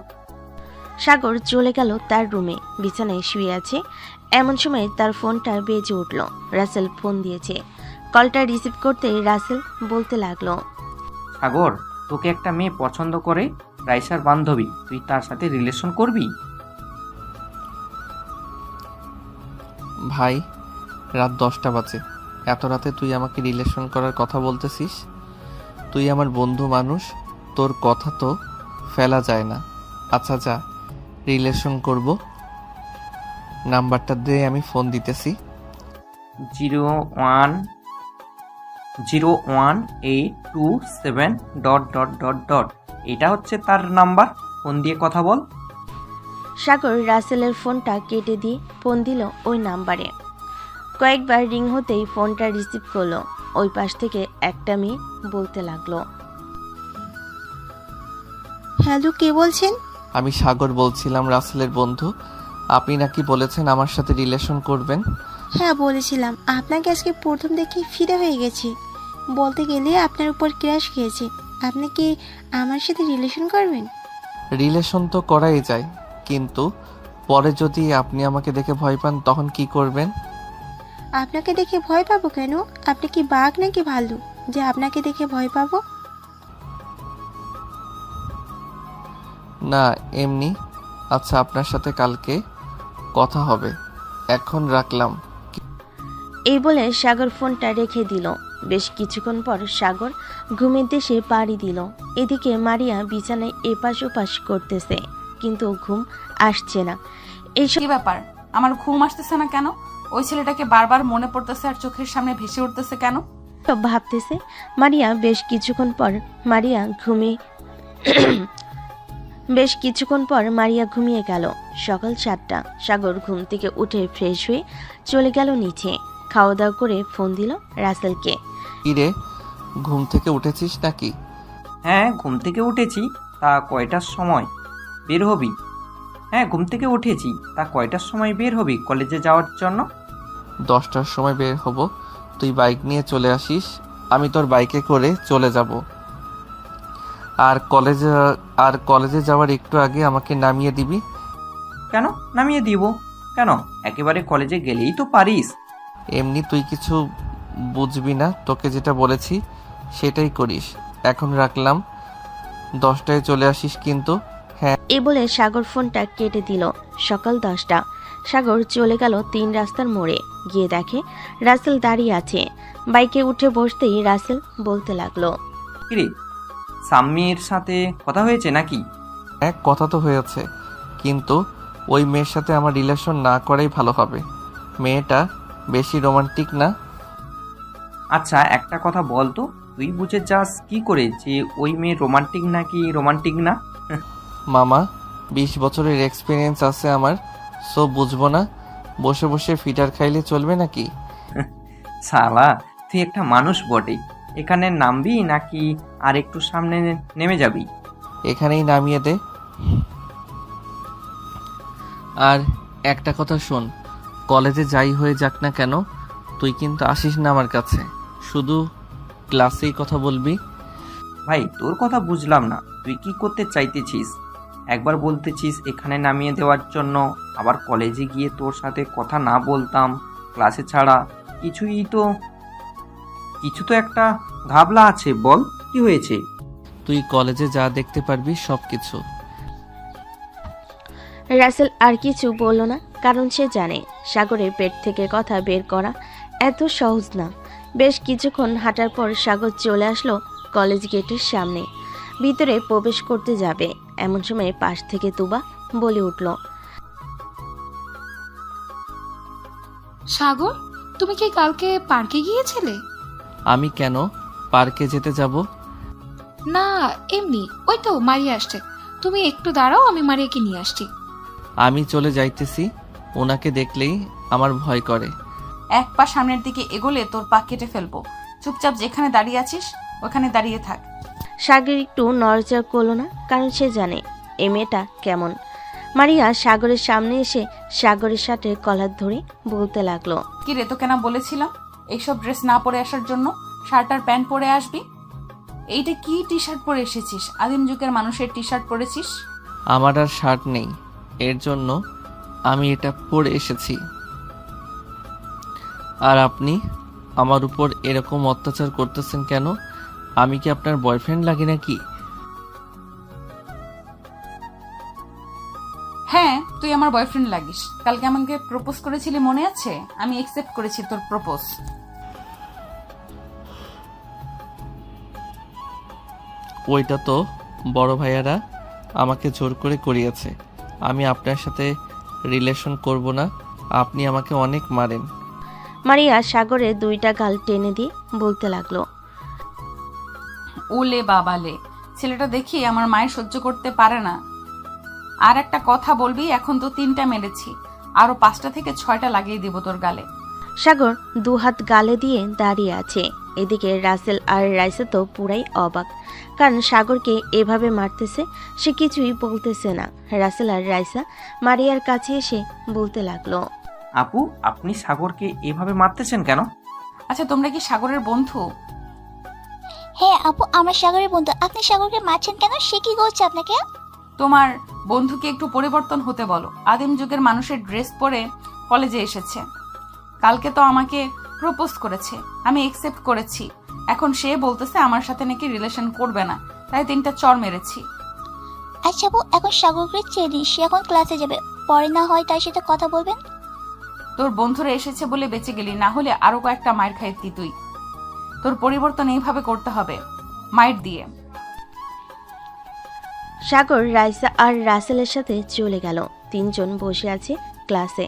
সাগর চলে গেল তার রুমে, বিছানায় শুয়ে আছে। এমন সময় তার ফোনটা বেজে উঠল। রাসেল ফোন দিয়েছে। কলটা রিসিভ করতে রাসেল বলতে লাগলো, সাগর, তোকে একটা মেয়ে পছন্দ করে, রাইসার বান্ধবী। তুই তার সাথে রিলেশন করবি? ভাই, রাত 10টা বাজে, এত রাতে তুই আমাকে রিলেশন করার কথা বলতেছিস? তুই আমার বন্ধু মানুষ, তোর কথা তো ফেলা যায় না। আচ্ছা যা, রিলেশন করব। নাম্বারটা দিয়ে আমি ফোন দিতেছি। 0101827... এটা হচ্ছে তার নাম্বার। ফোন দিয়ে কথা বল। সাগর রাসেলের ফোনটা কেটে দিয়ে ফোন দিল ওই নাম্বারে। কয়েকবার রিং হতেই ফোনটা রিসিভ করলো। ওই পাশ থেকে একটা মেয়ে বলতে লাগলো, হ্যালো, কে বলছেন? আমি সাগর বলছিলাম, রাসেলের বন্ধু। আপনি নাকি বলেছেন আমার সাথে রিলেশন করবেন? হ্যাঁ বলেছিলাম, আপনাকে আজকে প্রথম দেখে ফিদা হয়ে গেছি। বলতে গেলে আপনার উপর ক্র্যাশ খেয়েছে। আপনি কি আমার সাথে রিলেশন করবেন? রিলেশন তো করাই যায়, কিন্তু পরে যদি আপনি আমাকে দেখে ভয় পান তখন কি করবেন? আপনাকে দেখে ভয় পাবো কেন? আপনি কি বাঘ নাকি ভাল্লুক যে আপনাকে দেখে ভয় পাবো? না, এমনি। আচ্ছা, আপনার সাথে কালকে কথা হবে, এখন রাখলাম। এই বলে সাগর ফোনটা রেখে দিল। বেশ কিছুক্ষণ পর সাগর ঘুমের দেশে পাড়ি দিল। এদিকে মারিয়া বিছানায় এপাশ ওপাশ করতেছে, কিন্তু ঘুম আসছে না। এইসব কি ব্যাপার, আমার ঘুম আসতেছে না কেন? ওই ছেলেটাকে বারবার মনে পড়তেছে আর চোখের সামনে ভেসে উঠতেছে কেন? ভাবতেছে মারিয়া। বেশ কিছুক্ষণ পর মারিয়া ঘুমিয়ে গেল। সকাল 7টা। সাগর ঘুম থেকে উঠে ফ্রেশ হয়ে চলে গেল নিচে। খাওয়া দাওয়া করে ফোন দিল রাসেলকে। কি রে, ঘুম থেকে উঠেছিস নাকি? হ্যাঁ, ঘুম থেকে উঠেছি। তা কয়টার সময় বের হবি? হ্যাঁ, ঘুম থেকে উঠেছি। তা কয়টার সময় বের হবি কলেজে যাওয়ার জন্য? 10টার সময় বের হব। তুই বাইক নিয়ে চলে আসিস, আমি তোর বাইকে করে চলে যাব। আর কলেজে যাওয়ার একটু আগে আমাকে নামিয়ে দিবি। কেন নামিয়ে দিব? কেন, একেবারে কলেজে গেলেই তো পারিস। এমনি তুই কিছু বুঝবি না, তোকে যেটা বলেছি সেটাই করিস। এখন রাখলাম, 10টায় চলে আসিস কিন্তু। হ্যাঁ। এই বলে সাগর ফোনটা কেটে দিল। সকাল 10টা। সাগর চলে গেল 3 রাস্তার মোড়ে। গিয়ে দেখে রাসেল দাঁড়িয়ে আছে। বাইকে উঠে বসতেই রাসেল বলতে লাগলো, কিরে, সাম্মির সাথে কথা হয়েছে নাকি? এক কথা তো হয়েছে, কিন্তু ওই মেয়ের সাথে আমার রিলেশন না করাই ভালো হবে। মেয়েটা বেশি রোমান্টিক না। আচ্ছা একটা কথা বল তো, তুই বুঝে যাস কি করে যে ওই মেয়ে রোমান্টিক নাকি রোমান্টিক না? মামা, 20 বছরের এক্সপিরিয়েন্স আছে আমার, সো বুঝবো না? বসে বসে ফিটার খাইলে চলবে নাকি? শালা, তুই একটা মানুষ বটে। এখানে নামবি নাকি আর একটু সামনে নেমে যাবি? এখানেই নামিয়ে দে। আর একটা কথা শোন, কলেজে যাই হয়ে যাক না কেন, তুই কিন্তু আসিস না আমার কাছে, শুধু ক্লাসেই কথা বলবি। ভাই তোর কথা বুঝলাম না, তুই কি করতে চাইতেছিস? একবার বলতেছিস এখানে নামিয়ে দেওয়ার জন্য, আবার কলেজে গিয়ে তোর সাথে কথা না বলতাম ক্লাসে ছাড়া। কিছু তো একটা ঘাবলা আছে, বল কি হয়েছে? তুই কলেজে যা দেখতে পারবি সব কিছু। রাসেল আর কিছু বলল না, কারণ সে জানে সাগরের পেট থেকে কথা বের করা এত সহজ না। বেশ কিছুক্ষণ হাঁটার পর সাগর চলে আসলো কলেজ গেটের সামনে। ভিতরে প্রবেশ করতে যাবে, এমন সময় পাশ থেকে তুবা বলে উঠল, সাগর, তুমি কি কালকে পার্কে গিয়েছিলে? আমি কেন পার্কে যেতে যাব? না, এমনি, ওই তো মারিয়া আসছে। তুমি একটু দাঁড়াও, আমি মারিয়াকে নিয়ে আসছি। আমি চলে যাইতেছি, ওনাকে দেখলেই আমার ভয় করে। এক পা সামনের দিকে এগোলে তোর পা কেটে ফেলবো। চুপচাপ যেখানে দাঁড়িয়ে আছিস ওখানে দাঁড়িয়ে থাক। সাগর একটু নড়চড় করলো না, কারণ সে জানে এই মেয়েটা কেমন। মারিয়া সাগরের সামনে এসে সাগরের সাথে কলার ধরে বলতে লাগলো, কি রে, তোকে না বলেছিলাম এইসব ড্রেস না পরে আসার জন্য? শার্ট আর প্যান্ট পরে আসবি। এইটা কি টি শার্ট পরে এসেছিস? আদিম যুগের মানুষের টি শার্ট পরেছিস। আমার আর শার্ট নেই, এর জন্য আমি এটা পরে এসেছি। আর আপনি আমার উপর এরকম অত্যাচার করতেছেন কেন? আমি কি আপনার বয়ফ্রেন্ড লাগি নাকি? হ্যাঁ, তুই আমার বয়ফ্রেন্ড লাগিস। কালকে আমাকে প্রপোজ করেছিলি, মনে আছে? আমি অ্যাকসেপ্ট করেছি তোর প্রপোজ। ওইটা তো বড় ভাইয়ারা আমাকে জোর করে করিয়েছে। আমি আপনার সাথে রিলেশন করব না, আপনি আমাকে অনেক মারেন। মারিয়া সাগরের 2টা গাল টেনে দিয়ে বলতে লাগলো, ওলে বাবালে, ছেলেটা দেখি আমার মায়ের সহ্য করতে পারে না। আর একটা কথা বলবি, এখন তো 3টা মেরেছি, আরো 5টা থেকে 6টা লাগিয়ে দিব তোর গালে। সাগর 2 হাত গালে দিয়ে দাঁড়িয়ে আছে। এদিকে রাসেল আর রাইসা তো পুরাই অবাক, কারণ সাগরকে এভাবে মারতেছে, সে কিছুই বলতেছে না। রাসেল আর রাইসা মারিয়ার কাছে এসে বলতে লাগলো, আপু, আপনি সাগরকে এভাবে মারতেছেন কেন? আচ্ছা, তোমরা কি সাগরের বন্ধু? হ্যাঁ আপু, আমরা সাগরের বন্ধু। আপনি সাগরকে মারছেন কেন? সে কি করছে আপনাকে? তোমার বন্ধুকে একটু পরিবর্তন হতে বলো। আদিম যুগের মানুষের ড্রেস পরে কলেজে এসেছে। কালকে তো আমাকে প্রপোজ করেছে, আমি অ্যাকসেপ্ট করেছি। এখন সে বলতেছে আমার সাথে নাকি রিলেশন করবে না, তাই 3টা চড় মেরেছি। আচ্ছা আপু, এখন সাগরকে চেয়ে সে এখন ক্লাসে যাবে, পরে না হয় তার সাথে কথা বলবেন। তোর বন্ধুরা এসেছে বলে বেঁচে গেলি, না হলে আরো কয়েকটা মায়ের খাইতি তুই। তোর পরিবর্তন এইভাবে করতে হবে, মায়ের দিয়ে। সাগর রাইসা আর রাসেলের সাথে চলে গেল। 3 জন বসে আছে ক্লাসে।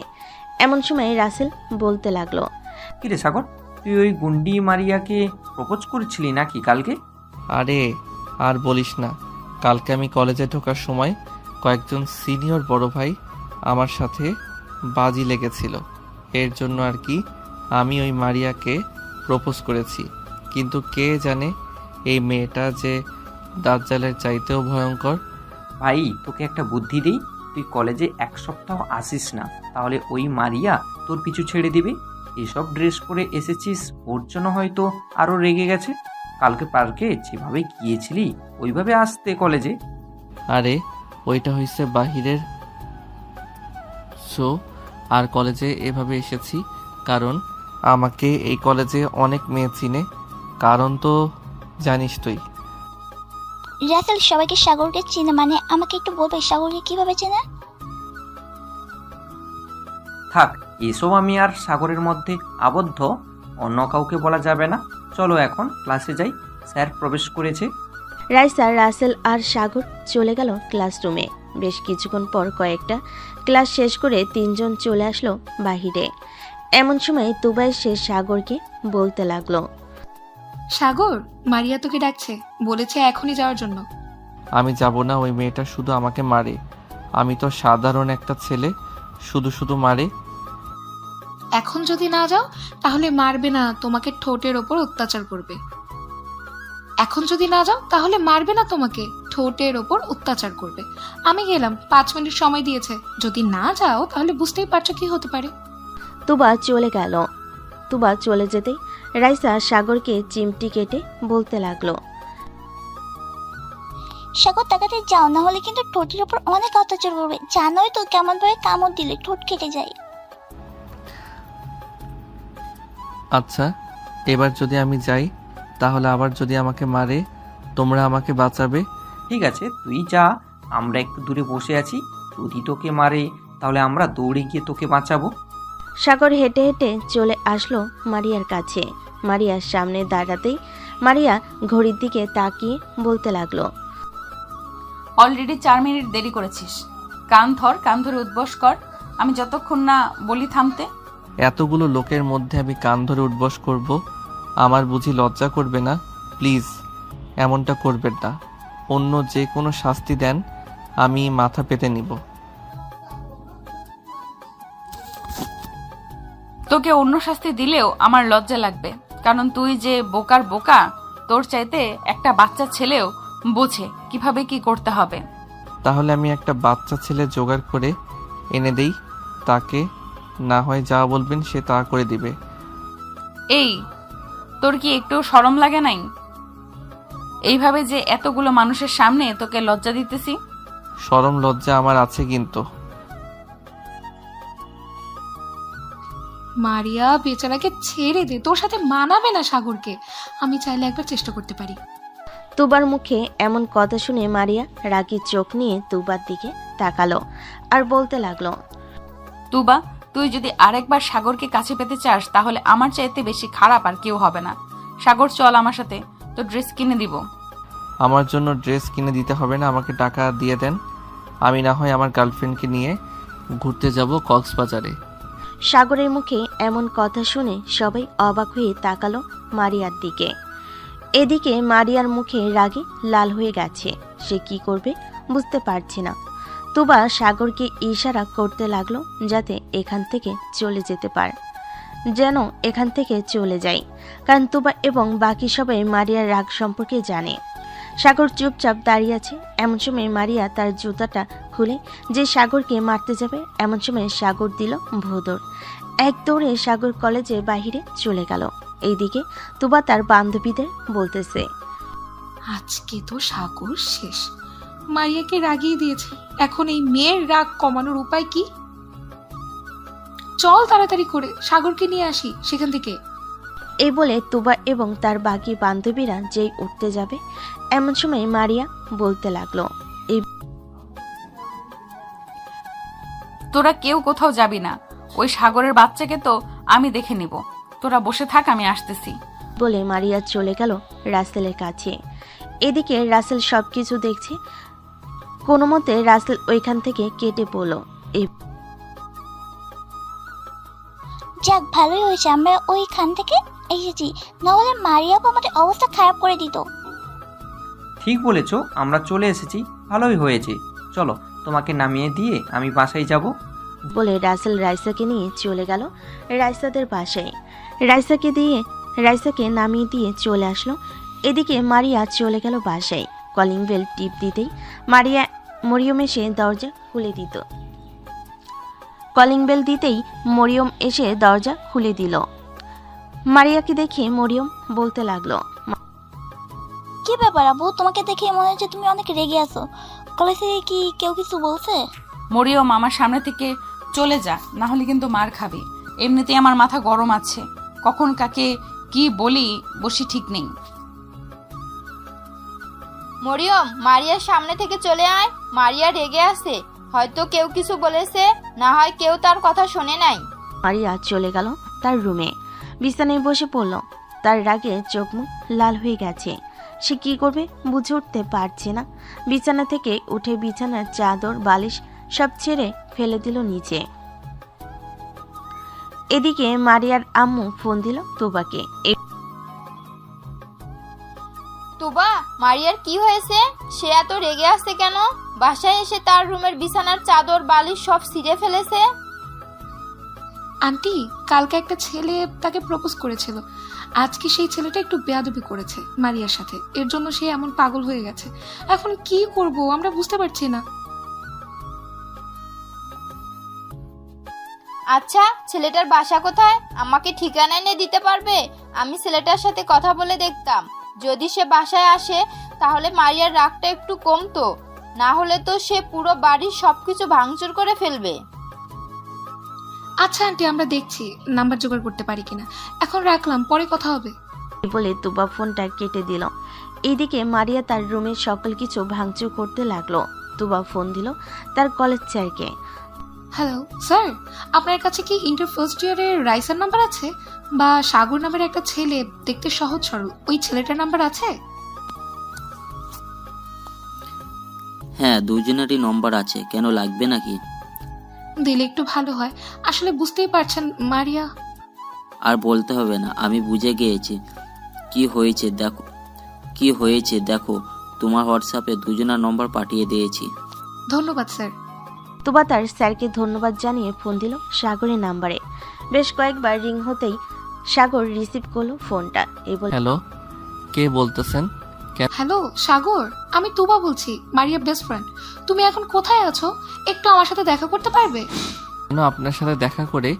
এমন সময় রাসেল বলতে লাগলো, কিরে সাগর, তুই ওই গুন্ডি মারিয়াকে প্রপোজ করেছিলি নাকি কালকে? আরে আর বলিস না, কালকে আমি কলেজে ঢোকার সময় কয়েকজন সিনিয়র বড় ভাই আমার সাথে বাজি লেগেছিল। এর জন্য আর কি আমি ওই মারিয়াকে প্রপোজ করেছি। কিন্তু কে জানে এই মেয়েটা যে দাজ্জালের চাইতেও ভয়ঙ্কর। ভাই তোকে একটা বুদ্ধি দিই, তুই কলেজে 1 সপ্তাহ আসিস না, তাহলে ওই মারিয়া তোর পিছু ছেড়ে দিবে। এসব ড্রেস পরে এসেছিস, ওর জন্য হয়তো আরো রেগে গেছে। কালকে পার্কে যেভাবে গিয়েছিলি ওইভাবে আসতে কলেজে। আরে ওইটা হইছে বাহিরের সো আর কলেজে এভাবে এসেছি কারণ আমাকে এই কলেজে অনেক মেয়ে চিনে, কারণ তো জানিস তুই। রাসেল সবাইকে সাগরকে চিনে, মানে আমাকে একটু বলবে সাগরকে কিভাবে চেনে? থাক, এসব আমি আর সাগরের মধ্যে আবদ্ধ, অন্য কাউকে বলা যাবে না। চলো এখন ক্লাসে যাই, স্যার প্রবেশ করেছে। রাইসা, রাসেল আর সাগর চলে গেল ক্লাসরুমে। বেশ কিছুক্ষণ পর কয়েকটা ক্লাস শেষ করে তিনজন চলে আসলো বাহিরে। এমন সময় তুবা এসে সাগরকে বলতে লাগলো, সাগর, মারিয়া তোকে ডাকছে, বলেছে এখনই যাওয়ার জন্য। আমি যাব না, ওই মেয়েটা শুধু আমাকে মারে। আমি তো সাধারণ একটা ছেলে, শুধু শুধু মারে। এখন যদি না যাও তাহলে মারবে না, তোমাকে ঠোঁটের ওপর অত্যাচার করবে। এখন যদি না যাও তাহলে মারবে না, তোমাকে ঠোঁটের ওপর অত্যাচার করবে। আমি গেলাম, 5 মিনিট সময় দিয়েছে, যদি না যাও তাহলে বুঝতেই পারছো কি হতে পারে। তুবা চলে গেল। তুবা চলে যেতেই রাইসা সাগরকে চিমটি কেটে বলতে লাগলো, সাগর তাকাতে যাও, না হলে কিন্তু ঠোঁটের উপর অনেক অত্যাচার করবে। জানোই তো কেমন ভাবে কামড় দিলে ঠোঁট কেটে যায়। আচ্ছা, এবার যদি আমি যাই তাহলে আবার যদি আমাকে মারে, তোমরা আমাকে বাঁচাবে? ঠিক আছে, তুই যা, আমরা একটু দূরে বসে আছি। যদি তোকে মারে তাহলে আমরা দৌড়ে গিয়ে তোকে বাঁচাবো। সাগর হেঁটে হেঁটে চলে আসলো মারিয়ার কাছে। মারিয়ার সামনে দাঁড়াতেই মারিয়া ঘড়ির দিকে তাকিয়ে বলতে লাগলো, অলরেডি 4 মিনিট দেরি করেছিস। কান ধরে উদ্বস কর, আমি যতক্ষণ না বলি থামতে। এতগুলো লোকের মধ্যে আমি কান ধরে উঠবস করব? আমার বুঝি লজ্জা করবে না? প্লিজ এমনটা করবেন না। অন্য যে কোনো শাস্তি দেন, আমি মাথা পেতে নিব। তোকে অন্য শাস্তি দিলেও আমার লজ্জা লাগবে, কারণ তুই যে বোকার বোকা, তোর চাইতে একটা বাচ্চা ছেলেও বোঝে কিভাবে কি করতে হবে। তাহলে আমি একটা বাচ্চা ছেলে জোগাড় করে এনে দেই, তাকে না হয় যা বলবেন সে তা করে দিবে। এই, তোর কি একটু শরম লাগে নাই? এইভাবে যে এতগুলো মানুষের সামনে তোকে লজ্জা দিতেছি। শরম লজ্জা আমার আছে কিন্তু। মারিয়া, বেচারাকে ছেড়ে দে, তোর সাথে মানাবে না সাগরকে। আমি চাইলে একবার চেষ্টা করতে পারি। তুবার মুখে এমন কথা শুনে মারিয়া রাগী চোখ নিয়ে তুবার দিকে তাকালো আর বলতে লাগলো, তুবা, তুই যদি আরেকবার সাগরকে কাছে পেতে চাস তাহলে আমার চাইতে বেশি খারাপ আর কেউ হবে না। সাগর, চল আমার সাথে, তো ড্রেস কিনে দিব। আমার জন্য ড্রেস কিনে দিতে হবে না, আমাকে টাকা দিয়ে দেন। আমি না হয় আমার গার্লফ্রেন্ডকে নিয়ে ঘুরতে যাব কক্সবাজারে। সাগরের মুখে এমন কথা শুনে সবাই অবাক হয়ে তাকালো মারিয়ার দিকে। এদিকে মারিয়ার মুখে রাগে লাল হয়ে গেছে, সে কি করবে বুঝতে পারছে না। তুবা সাগরকে ইশারা করতে লাগলো যাতে এখান থেকে চলে যেতে পারে, যেন এখান থেকে চলে যায়, কারণ তুবা এবং বাকি সবাই মারিয়ার রাগ সম্পর্কে জানে। সাগর চুপচাপ দাঁড়িয়ে আছে। এমন সময় মারিয়া তার জুতাটা খুলে যে সাগরকে মারতে যাবে, এমন সময় সাগর দিল ভোঁদড়। এক দৌড়ে সাগর কলেজের বাহিরে চলে গেল। এইদিকে তুবা তার বান্ধবীদের বলতেছে, আজকে তো সাগর শেষ, মারিয়াকে রাগিয়ে দিয়েছে। এখন এই মেয়ের রাগ কমানোর উপায় কি? চল তাড়াতাড়ি করে সাগরকে নিয়ে আসি সেখান থেকে। এই বলে তুবা এবং তার বাকি বান্ধবীরা যেই উঠতে যাবে, এমন সময় মারিয়া বলতে লাগলো, তোরা কেউ কোথাও যাবি না, ওই সাগরের বাচ্চাকে তো আমি দেখে নিব। তোরা বসে থাক, আমি আসতেছি। বলে মারিয়া চলে গেল রাসেলের কাছে। এদিকে রাসেল সবকিছু দেখছে। কোনো মতে রাসেল ওইখান থেকে কেটে পড়ল। যাক, ভালোই হয়েছে আমরা ওইখান থেকে এসেছি, নাহলে মারিয়াপু আমাদের অবস্থা খারাপ করে দিত। ঠিক বলেছ, আমরা চলে এসেছি, ভালোই হয়েছে। চলো, তোমাকে নামিয়ে দিয়ে আমি বাসায় যাব। বলে রাসেল রাইসাকে নিয়ে চলে গেল রাইসাদের বাসায়। রাইসাকে নামিয়ে দিয়ে চলে আসলো। এদিকে মারিয়া চলে গেল বাসায়। কলিং বেল টিপ দিতেই মরিয়ম এসে দরজা খুলে দিত। কলিং বেল দিতেই মরিয়ম এসে দরজা খুলে দিল। মারিয়াকে দেখে মরিয়ম বলতে লাগলো, কি ব্যাপার আবু, তোমাকে দেখে মনে হচ্ছে তুমি অনেক রেগে আছো। কলেজ থেকে কি কেউ কিছু বলছে? মরিয়ম, আমার সামনে থেকে চলে যা, না হলে কিন্তু মার খাবি। এমনিতেই আমার মাথা গরম আছে, কখন কাকে কি বলি বসি ঠিক নেই। মরিয়ম, মারিয়ার সামনে থেকে চলে আয়। মারিয়া রেগে আছে, হয়তো কেউ কিছু বলেছে, না হয় কেউ তার কথা শোনে নাই। মারিয়া চলে গেল তার রুমে, বিছানায় বসে পড়ল। তার রাগে চোখ মুখ লাল হয়ে গেছে। সে কি করবে বুঝে উঠতে পারছে না। বিছানা থেকে উঠে বিছানার চাদর বালিশ সব ছেড়ে ফেলে দিল নিচে। এদিকে মারিয়ার আম্মু ফোন দিল তুবাকে। তুবা, মারিয়ার কি হয়েছে? সে এত রেগে আছে কেন? বাসায় এসে তার রুমের বিছানার চাদর বালিশ সব ছিঁড়ে ফেলেছে। আন্টি, কালকে একটা ছেলে তাকে প্রপোজ করেছিল। আজকে সেই ছেলেটা একটু বেয়াদবি করেছে মারিয়ার সাথে, এর জন্য সে এমন পাগল হয়ে গেছে। এখন কি করব আমরা বুঝতে পারছি না। আচ্ছা, ছেলেটার বাসা কোথায়? আমাকে ঠিকানা এনে দিতে পারবে? আমি ছেলেটার সাথে কথা বলে দেখতাম। যদি সে বাসায় আসে তাহলে মারিয়ার রাগটা একটু কমতো, না হলে তো সে পুরো বাড়ির সবকিছু ভাঙচুর করে ফেলবে। আচ্ছা আন্টি, আমরা দেখছি নাম্বার জোগাড় করতে পারি কিনা। এখন রাখলাম, পরে কথা হবে। বলে তুবা ফোনটা কেটে দিল। এইদিকে মারিয়া তার রুমের সকল কিছু ভাঙচুর করতে লাগলো। তুবা ফোন দিল তার কলেজ স্যারকে। হ্যালো স্যার, আপনার কাছে কি ইন্টার ফার্স্ট ইয়ারের রাইসার নাম্বার আছে? বা সাগর নামের একটা ছেলে, দেখতে সহজ সরল, ওই ছেলেটার নাম্বার আছে? হ্যাঁ, দুজনেরই নম্বর আছে, কেন লাগবে নাকি? দিলে একটু ভালো হয়। আসলে বুঝতেই পারছেন মারিয়া। আর বলতে হবে না, আমি বুঝে গিয়েছি কি হয়েছে দেখো। তোমার হোয়াটসঅ্যাপে দুজনের নম্বর পাঠিয়ে দিয়েছি। ধন্যবাদ স্যার। তুবা তার স্যারকে ধন্যবাদ জানিয়ে ফোন দিল সাগরের নাম্বারে। বেশ কয়েকবার রিং হতেই সাগর রিসিভ করলো ফোনটা। হ্যালো, কে বলতেছেন? হ্যালো সাগর, আমি তুবা বলছি, মারিয়া বেস্ট ফ্রেন্ড। তুমি এখন কোথায় আছো? একটু আমার সাথে দেখা করতে পারবে? কেন, আপনার সাথে দেখা করে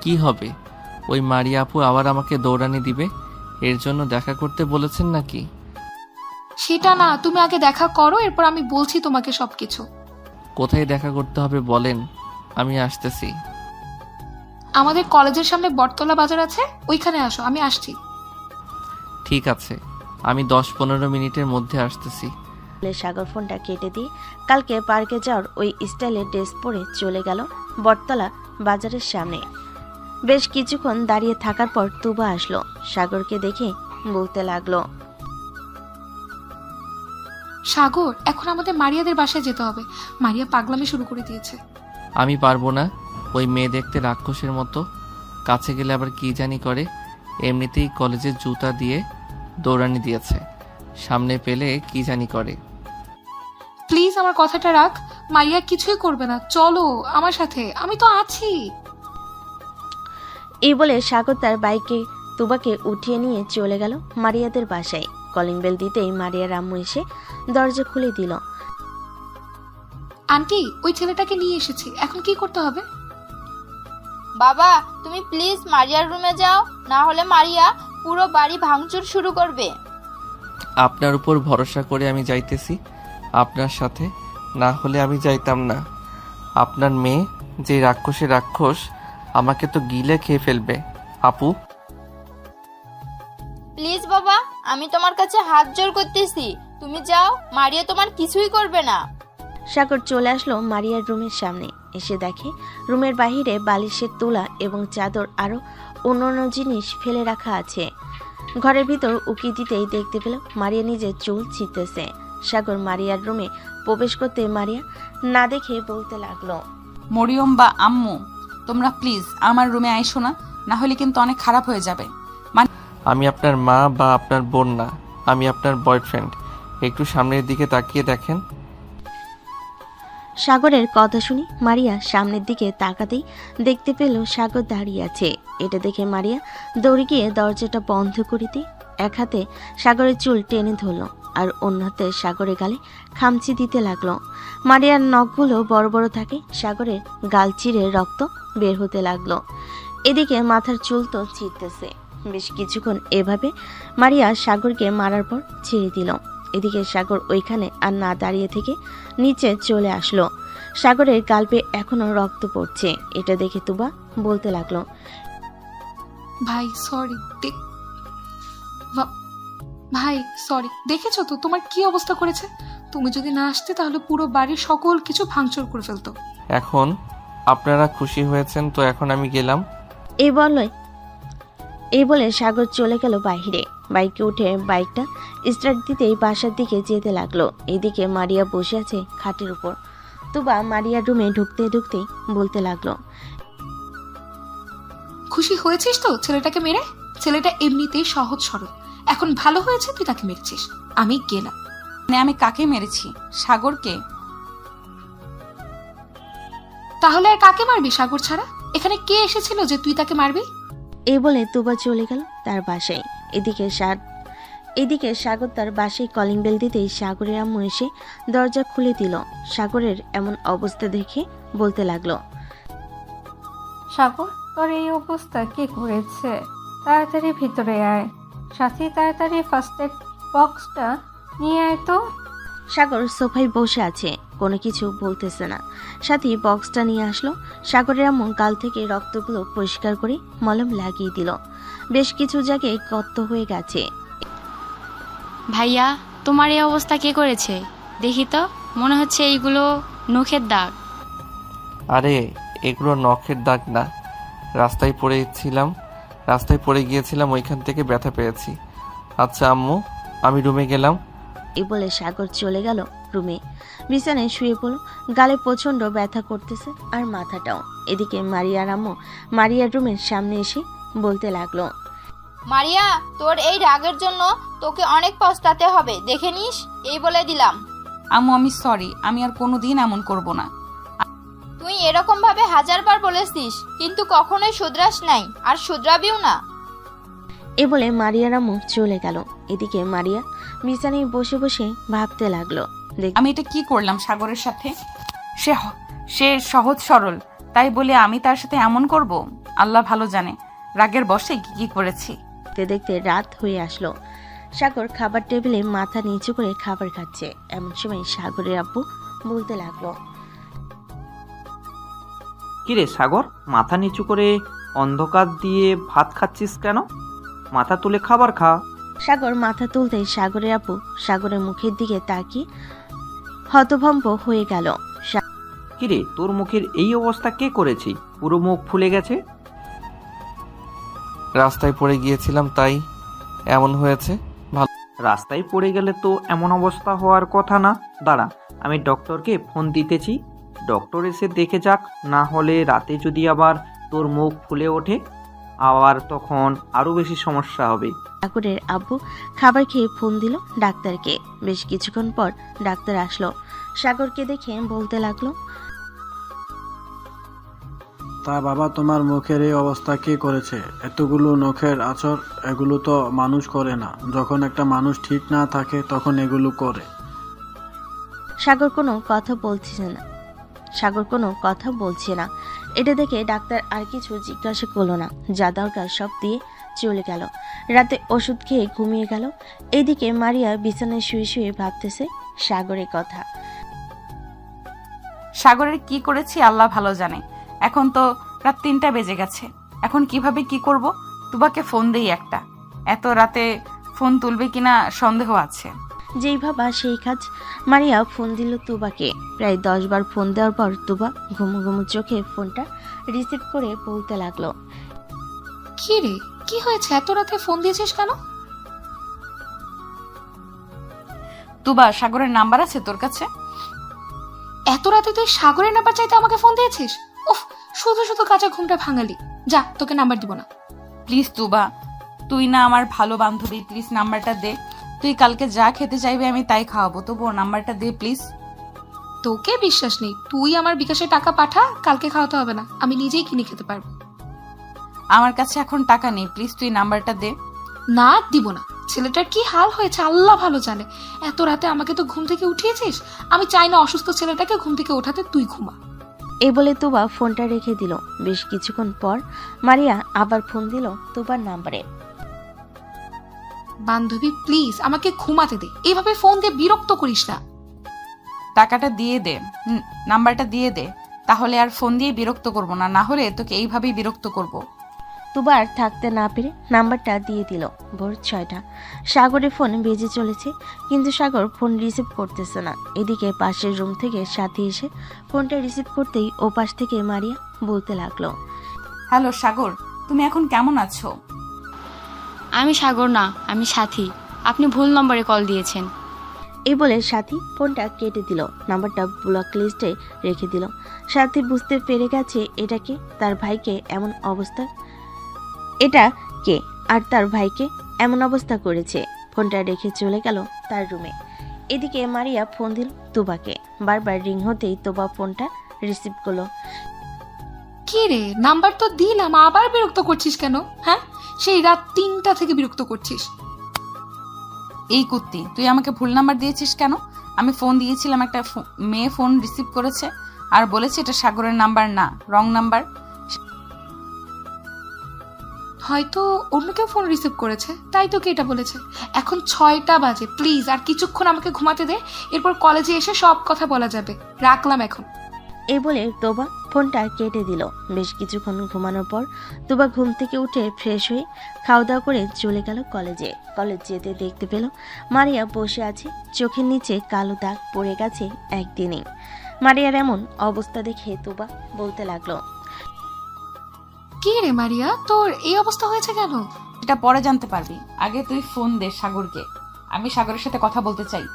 কি হবে? ওই মারিয়া আপু আবার আমাকে দৌড়ানি দিবে, এর জন্য দেখা করতে বলেছেন নাকি? সেটা না, তুমি আগে দেখা করো, এরপর আমি বলছি তোমাকে সবকিছু। কোথায় দেখা করতে হবে বলেন, আমি আসতেছি। আমাদের কলেজের সামনে বটতলা বাজার আছে, ওইখানে আসো, আমি আসছি। ঠিক আছে, আমি 10-15 মিনিটের মধ্যে আসতেছি। সাগর ফোনটা কেটে দিয়ে কালকে পার্কে যাওয়ার ওই স্টাইলের ড্রেস পরে চলে গেল বটতলা বাজারের সামনে। বেশ কিছুক্ষণ দাঁড়িয়ে থাকার পর তুবা আসলো। সাগরকে দেখে বলতে লাগলো, সাগর, এখন আমাদের মারিয়াদের বাসায় যেতে হবে। মারিয়া পাগলামি শুরু করে দিয়েছে। আমি পারবো না, ওই মেয়ে দেখতে রাক্ষসের মতো, কাছে গেলে আবার কি জানি করে। এমনিতেই কলেজের জুতা দিয়ে দৌড়ানি দিয়েছে, সামনে পেলে কি জানি করে। প্লিজ আমার কথাটা রাখ, মারিয়া কিছুই করবে না, চলো আমার সাথে, আমি তো আছি। এই বলে সাগর তার বাইকে তুবাকে উঠিয়ে নিয়ে চলে গেল মারিয়াদের বাসায়। কলিং বেল দিতেই মারিয়ার আম্মু এসে দরজা খুলে দিল। আন্টি, ওই ছেলেটাকে নিয়ে এসেছি, এখন কি করতে হবে? বাবা, তুমি প্লিজ মারিয়ার রুমে যাও, না হলে মারিয়া পুরো বাড়ি ভাঙচুর শুরু করবে। আপনার উপর ভরসা করে আমি যাইতেছি আপনার সাথে, না হলে আমি যাইতাম না। আপনার মেয়ে যে রাক্ষসের রাক্ষস, আমাকে তো গিলে খেয়ে ফেলবে। আপু প্লিজ বাবা, আমি তোমার কাছে হাত জোড় করতেছি, তুমি যাও, মারিয়া তোমার কিছুই করবে না। সাগর চলে আসলো মারিয়ার রুমের সামনে। এসে দেখে রুমের বাহিরে বালিশের তোলা এবং চাদর আরো অন্যান্য জিনিস ফেলে রাখা আছে। ঘরের ভিতর উকি দিতেই দেখতে পেল মারিয়া নিজের চুল ছিঁড়তেছে। সাগর মারিয়ার রুমে প্রবেশ করতে মারিয়া না দেখে বলতে লাগলো, মরিয়ম বা আম্মু, তোমরা প্লিজ আমার রুমে আইসো না, না হলে কিন্তু অনেক খারাপ হয়ে যাবে। আমি আপনার মা বা আপনার বোন না, আমি আপনার বয়ফ্রেন্ড। একটু সামনের দিকে তাকিয়ে দেখেন। সাগরের কথা শুনি মারিয়া সামনের দিকে তাকাতেই দেখতে পেল সাগর দাঁড়িয়ে আছে। এটা দেখে মারিয়া দৌড়ে গিয়ে দরজাটা বন্ধ করিতে এক হাতে সাগরের চুল টেনে ধরল আর অন্য হাতে সাগরের গালে খামচি দিতে লাগলো। মারিয়ার নখগুলো বড় বড় থাকে, সাগরের গাল চিরে রক্ত বের হতে লাগলো। এদিকে মাথার চুল তো ছিঁড়তেছে। বেশ কিছুক্ষণ এভাবে মারিয়া সাগরকে মারার পর ছেড়ে দিল। এদিকে সাগর ওইখানে আর না দাঁড়িয়ে থেকে নিচে চলে আসলো। সাগরের গাল এখনো রক্ত পড়ছে। এটা দেখে তুবা বলতে লাগলো, ভাই সরি ভাই সরি, দেখেছো তো তোমার কি অবস্থা করেছে। তুমি যদি না আসতে তাহলে পুরো বাড়ির সকল কিছু ভাঙচুর করে ফেলতো। এখন আপনারা খুশি হয়েছেন তো এখন আমি গেলাম। এই বলে সাগর চলে গেল বাইরে। বাইকে উঠে বাইকটা স্টার্ট দিতেই বাসার দিকে যেতে লাগলো। এদিকে মারিয়া বসে আছে খাটের উপর। তুবা মারিয়ার রুমে ঢুকতে ঢুকতেই বলতে লাগলো, খুশি হয়েছিস তো ছেলেটাকে মেরে? ছেলেটা এমনিতেই সহজ সরল, এখন ভালো হয়েছে তুই তাকে মেরেছিস। আমি গেলাম। আমি কাকে মেরেছি? সাগরকে। তাহলে আর কাকে মারবি সাগর ছাড়া? এখানে কে এসেছিল যে তুই তাকে মারবি? এই বলে তুবা চলে গেল তার বাসায়। এদিকে সাগর তার বাসায় কলিং বেল দিতেই সাগরের আম্মু এসে দরজা খুলে দিল। সাগরের এমন অবস্থা দেখে বলতে লাগলো, সাগর, তোর এই অবস্থা কে করেছে? তাড়াতাড়ি ভিতরে আয়, সাথে তাড়াতাড়ি ফার্স্ট এড বক্সটা নিয়ে আয় তো। সাগর সোফায় বসে আছে, কোনো কিছু বলতেছে না। সাথী বক্সটা নিয়ে আসলো। সাগরের আম্মু গাল থেকে রক্তগুলো পরিষ্কার করে মলম লাগিয়ে দিল। বেশ কিছু জায়গায় গর্ত হয়ে গেছে। ভাইয়া, তোমার এই অবস্থা কে করেছে? দেখি তো, মনে হচ্ছে এইগুলো নখের দাগ। আরে এগুলো নখের দাগ না, রাস্তায় পড়ে গিয়েছিলাম, ওইখান থেকে ব্যথা পেয়েছি। আচ্ছা আম্মু, আমি রুমে গেলাম। এই বলে সাগর চলে গেল রুমে। বিছানায় শুয়ে পড়ল। গালে প্রচন্ড ব্যথা করতেছে আর মাথাটাও। এদিকে মারিয়ার আম্মু মারিয়ার রুমের সামনে এসে বলতে লাগলো, মারিয়া, তোর এই রাগের জন্য তোকে অনেক পস্তাতে হবে, দেখে নিস, এই বলে দিলাম। আম্মু আমি সরি, আমি আর কোনোদিন এমন করব না। তুই এরকম ভাবে 1000বার বলেছিস, কিন্তু কখনোই শুধরাস নাই, আর শুধরাবিও না। এ বলে মারিয়ার আম্মু চলে গেল। এদিকে মারিয়া বিছানায় বসে বসে ভাবতে লাগলো, আমি এটা কি করলাম সাগরের সাথে? সে সহজ সরল, তাই বলে আমি তার সাথে এমন করব? আল্লাহ ভালো জানে রাগের বশে কি করেছি। দেখতে দেখতে রাত হয়ে আসলো। সাগর খাবার টেবিলে মাথা নিচু করে খাবার খাচ্ছে। এমন সময় সাগরের আব্বু বলতে লাগলো, কিরে সাগর, মাথা নিচু করে অন্ধকার দিয়ে ভাত খাচ্ছিস কেন? মাথা তুলে খাবার খা। সাগর মাথা তুলতেই সাগরের আব্বু সাগরের মুখের দিকে তাকিয়ে হতভম্ব হয়ে গেল। কিরে, তোর মুখের এই অবস্থা কে করেছে? পুরো মুখ ফুলে গেছে। রাস্তায় পড়ে গিয়েছিলাম, তাই এমন হয়েছে। রাস্তায় পড়ে গেলে তো এমন অবস্থা হওয়ার কথা না। দাঁড়া, আমি ডক্টরকে ফোন দিতেছি, ডক্টর এসে দেখে যাক, না হলে রাতে যদি আবার তোর মুখ ফুলে ওঠে আবার তখন আরো বেশি সমস্যা হবে। সাগরের আব্বু খাবার খেয়ে ফোন দিল ডাক্তারকে। বেশ কিছুক্ষণ পর ডাক্তার আসলো। সাগরকে দেখে বলতে লাগলো, তা বাবা, তোমার মুখের এই অবস্থা কে করেছে? এতগুলো নখের আঁচড়, এগুলো তো মানুষ করে না। যখন একটা মানুষ ঠিক না থাকে তখন এগুলো করে। সাগর কোনো কথা বলছে না। এটা দেখে ডাক্তার আর কিছু জিজ্ঞাসা করলো না, যা দরকার সব দিয়ে চলে গেল। রাতে ওষুধ খেয়ে ঘুমিয়ে গেল। এদিকে মারিয়া বিছানায় শুয়ে শুয়ে ভাবতেছে সাগরের কথা। সাগরের কি করেছি আল্লাহ ভালো জানে। এখন তো রাত 3টা বেজে গেছে। এখন কিভাবে কি করব? তুবাকে ফোন দেই একটা। এত রাতে ফোন তুলবে কিনা সন্দেহ আছে। যেই ভাবা সেই কাজ। মারিয়া ফোন দিল তুবাকে। প্রায় 10 বার ফোন দেওয়ার পর তুবা ঘুমু ঘুমু চোখে ফোনটা রিসিভ করে বলতে লাগলো, কি রে, কি হয়েছে? এত রাতে ফোন দিয়েছিস কেন? তুবা, সাগরের নাম্বার আছে তোর কাছে? এত রাতে তুই সাগরের নাম্বার চাইতে আমাকে ফোন দিয়েছিস? উফ, শুধু শুধু কাঁচা ঘুমটা ভাঙালি। যা, তোকে নাম্বার দিব না। প্লিজ তুবা, তুই না আমার ভালো বান্ধবী, প্লিজ নাম্বারটা দে। তুই কালকে যা খেতে চাইবে আমি তাই খাওয়াবো, তবুও নাম্বারটা দে প্লিজ। তোকে বিশ্বাস নেই। তুই আমার বিকাশে টাকা পাঠা, কালকে খাওয়াতে হবে না, আমি নিজেই কিনে খেতে পারবো। আমার কাছে এখন টাকা নেই, প্লিজ তুই নাম্বারটা দে। না, দিব না। ছেলেটার কি হাল হয়েছে আল্লাহ ভালো জানে। এত রাতে আমাকে তো ঘুম থেকে উঠিয়েছিস। আমি চাই না অসুস্থ ছেলেটাকে ঘুম থেকে ওঠাতে, তুই ঘুমা। এই বলে তুবা ফোনটা রেখে দিল। বেশ কিছুক্ষণ পর মারিয়া আবার ফোন দিল তুবার নাম্বারে। বান্ধবী প্লিজ আমাকে ঘুমাতে দে, এইভাবে ফোন দিয়ে বিরক্ত করিস না। টাকাটা দিয়ে দে, নাম্বারটা দিয়ে দে, তাহলে আর ফোন দিয়ে বিরক্ত করব না, না হলে তোকে এইভাবেই বিরক্ত করব। তুবা আর থাকতে না পেরে নাম্বারটা দিয়ে দিল। ভোর 6টা। সাগরের ফোন বেজে চলেছে, কিন্তু সাগর ফোন রিসিভ করতেছে না। এদিকে পাশের রুম থেকে সাথী এসে ফোনটা রিসিভ করতেই ওপাশ থেকে মারিয়া বলতে লাগলো, হ্যালো সাগর, তুমি এখন কেমন আছো? আমি সাগর না, আমি সাথী। আপনি ভুল নম্বরে কল দিয়েছেন। এই বলে সাথী ফোনটা কেটে দিল, নাম্বারটা ব্লক লিস্টে রেখে দিল। সাথী বুঝতে পেরে গেছে এটা কে, তার ভাইকে এমন অবস্থা, এটা কে আর তার ভাইকে এমন অবস্থা করেছে। ফোনটা রেখে চলে গেল তার রুমে। এদিকে মারিয়া ফোন দিল তুবাকে। বারবার রিং হতেই তোবা ফোনটা রিসিভ করলো। কি রে, নাম্বার তো দিলাম, আবার বিরক্ত করছিস কেন? হ্যাঁ, সেই রাত 3টা থেকে বিরক্ত করছিস। এই কুত্তি, তুই আমাকে ভুল নাম্বার দিয়েছিস কেন? আমি ফোন দিয়েছিলাম, একটা মেয়ে ফোন রিসিভ করেছে আর বলেছে এটা সাগরের নাম্বার না, রং নাম্বার। হয়তো অন্য কেউ ফোন রিসিভ করেছে, তাই তোকে এটা বলেছে। এখন 6টা বাজে, প্লিজ আর কিছুক্ষণ আমাকে ঘুমাতে দে, এরপর কলেজে এসে সব কথা বলা যাবে। রাখলাম এখন। এই বলে তোবা ফোনটা কেটে দিল। বেশ কিছুক্ষণ ঘুমানোর পর তোবা ঘুম থেকে উঠে ফ্রেশ হয়ে খাওয়া দাওয়া করে চলে গেল কলেজে। কলেজ যেতে দেখতে পেল মারিয়া বসে আছে, চোখের নিচে কালো দাগ পড়ে গেছে একদিনেই। মারিয়ার এমন অবস্থা দেখে তোবা বলতে লাগলো, কি রে মারিয়া, তোর এই অবস্থা হয়েছে কেন? এটা পরে জানতে পারবি, আগে তুই ফোন দে সাগরকে, আমি সাগরের সাথে কথা বলতে চাই।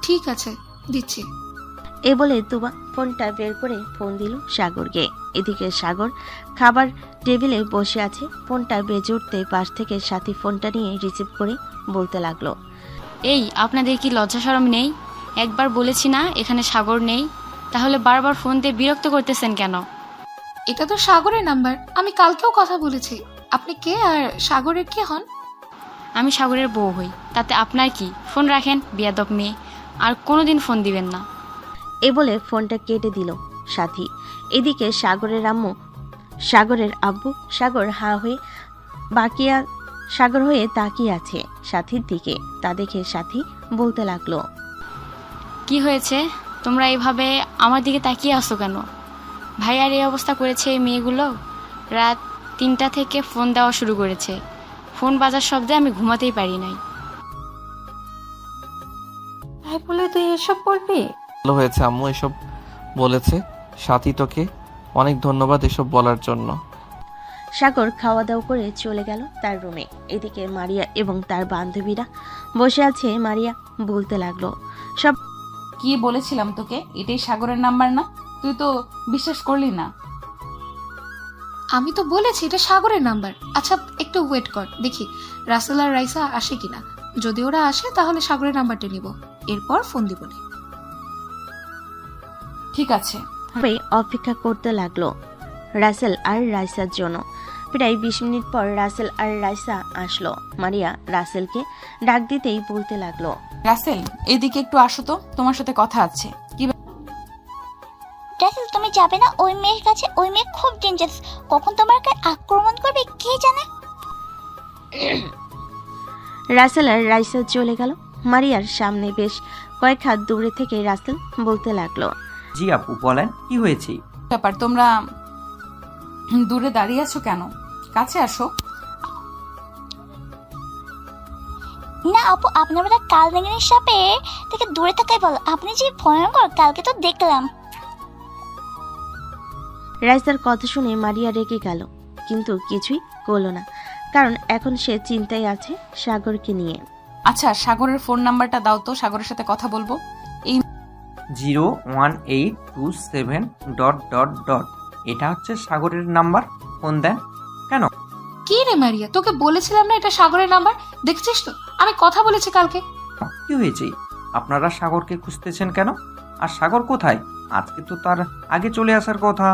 ঠিক আছে, দিচ্ছি। এ বলে তোবা ফোনটা বের করে ফোন দিল সাগরকে। এদিকে সাগর খাবার টেবিলে বসে আছে, ফোনটা বেজে উঠতে পাশ থেকে সাথী ফোনটা নিয়ে রিসিভ করে বলতে লাগলো, এই আপনাদের কি লজ্জা শরম নেই? একবার বলেছি না এখানে সাগর নেই, তাহলে বারবার ফোন দিয়ে বিরক্ত করতেছেন কেন? এটা তো সাগরের নাম্বার, আমি কালকেও কথা বলেছি। আপনি কে আর সাগরের কে হন? আমি সাগরের বউ হই, তাতে আপনার কি? ফোন রাখেন, বিয়াদব মেয়ে, আর কোনোদিন ফোন দিবেন না। এ বলে ফোনটা কেটে দিল সাথী। এদিকে সাগরের আব্বু সাগর সাগর হয়ে তাকিয়ে আছে সাথীর দিকে। তা দেখে সাথী বলতে লাগলো, কি হয়েছে? তোমরা এইভাবে আমার দিকে তাকিয়ে আসো কেন? ভাইয়ার এই অবস্থা করেছে এই মেয়েগুলো। রাত 3টা থেকে ফোন দেওয়া শুরু করেছে, ফোন বাজার শব্দে আমি ঘুমাতেই পারি নাই। তাই বলে তুই এসব বলবি? ভালো হয়েছে আম্মু এসব বলেছে, সাথী তোকে অনেক ধন্যবাদ এসব বলার জন্য। সাগর খাওয়া দাওয়া করে চলে গেল তার রুমে। এদিকে মারিয়া এবং তার বান্ধবীরা বসে আছে। মারিয়া বলতে লাগলো, সব কি বলেছিলাম তোকে, এটাই সাগরের নাম্বার না? তুই তো বিশ্বাস করলি না। আমি তো বলেছি এটা সাগরের নাম্বার। আচ্ছা একটু ওয়েট কর, দেখি রাসেল আর রাইসা আসে কিনা। যদি ওরা আসে তাহলে সাগরের নাম্বারটা নিব, এরপর ফোন দিব না। ঠিক আছে। অপেক্ষা করতে লাগলো রাসেল আর রাইসার জন্য। প্রায় 20 মিনিট পর রাসেল আর রাইসা আসলো। মারিয়া রাসেলকে ডাক দিতেই বলতে লাগলো, রাসেল এদিকে একটু আসো তো, তোমার সাথে কথা আছে। কি রাসেল, তুমি যাবে না ওই মেয়ের কাছে? ওই মেয়ে খুব ডেঞ্জারাস, কখন তোমার গায়ে আক্রমণ করবে কে জানে। রাসেল আর রাইসা চলে গেল মারিয়ার সামনে। বেশ কয়েক হাত দূরে থেকে রাসেল বলতে লাগলো, জি আপু বলেন, কি হয়েছে? ব্যাপার, তোমরা দূরে দাঁড়িয়ে আছো কেন? কাছে আসো। না আপু, আপনারা কাল বেঙ্গনের সাপে থেকে দূরে থাকাই বলো। আপনি যে ভয়ঙ্কর, কালকে তো দেখলাম। রাইসার কথা শুনে মারিয়া রেগে গেল, কিন্তু কিছুই করলো না, কারণ এখন সে চিন্তায় আছে সাগরকে নিয়ে। আচ্ছা সাগরের ফোন নাম্বারটা দাও তো, সাগরের সাথে কথা বলবো। এই 01827... এটা হচ্ছে সাগরের নাম্বার, ফোন দেন কেন? কি রে মারিয়া, তোকে বলেছিলাম না এটা সাগরের নাম্বার? দেখছিস তো আমি কথা বলেছি কালকে। কি হয়েছে? আপনারা সাগরকে খুঁজতেছেন কেন? আর সাগর কোথায়? আজকে তো তার আগে চলে আসার কথা।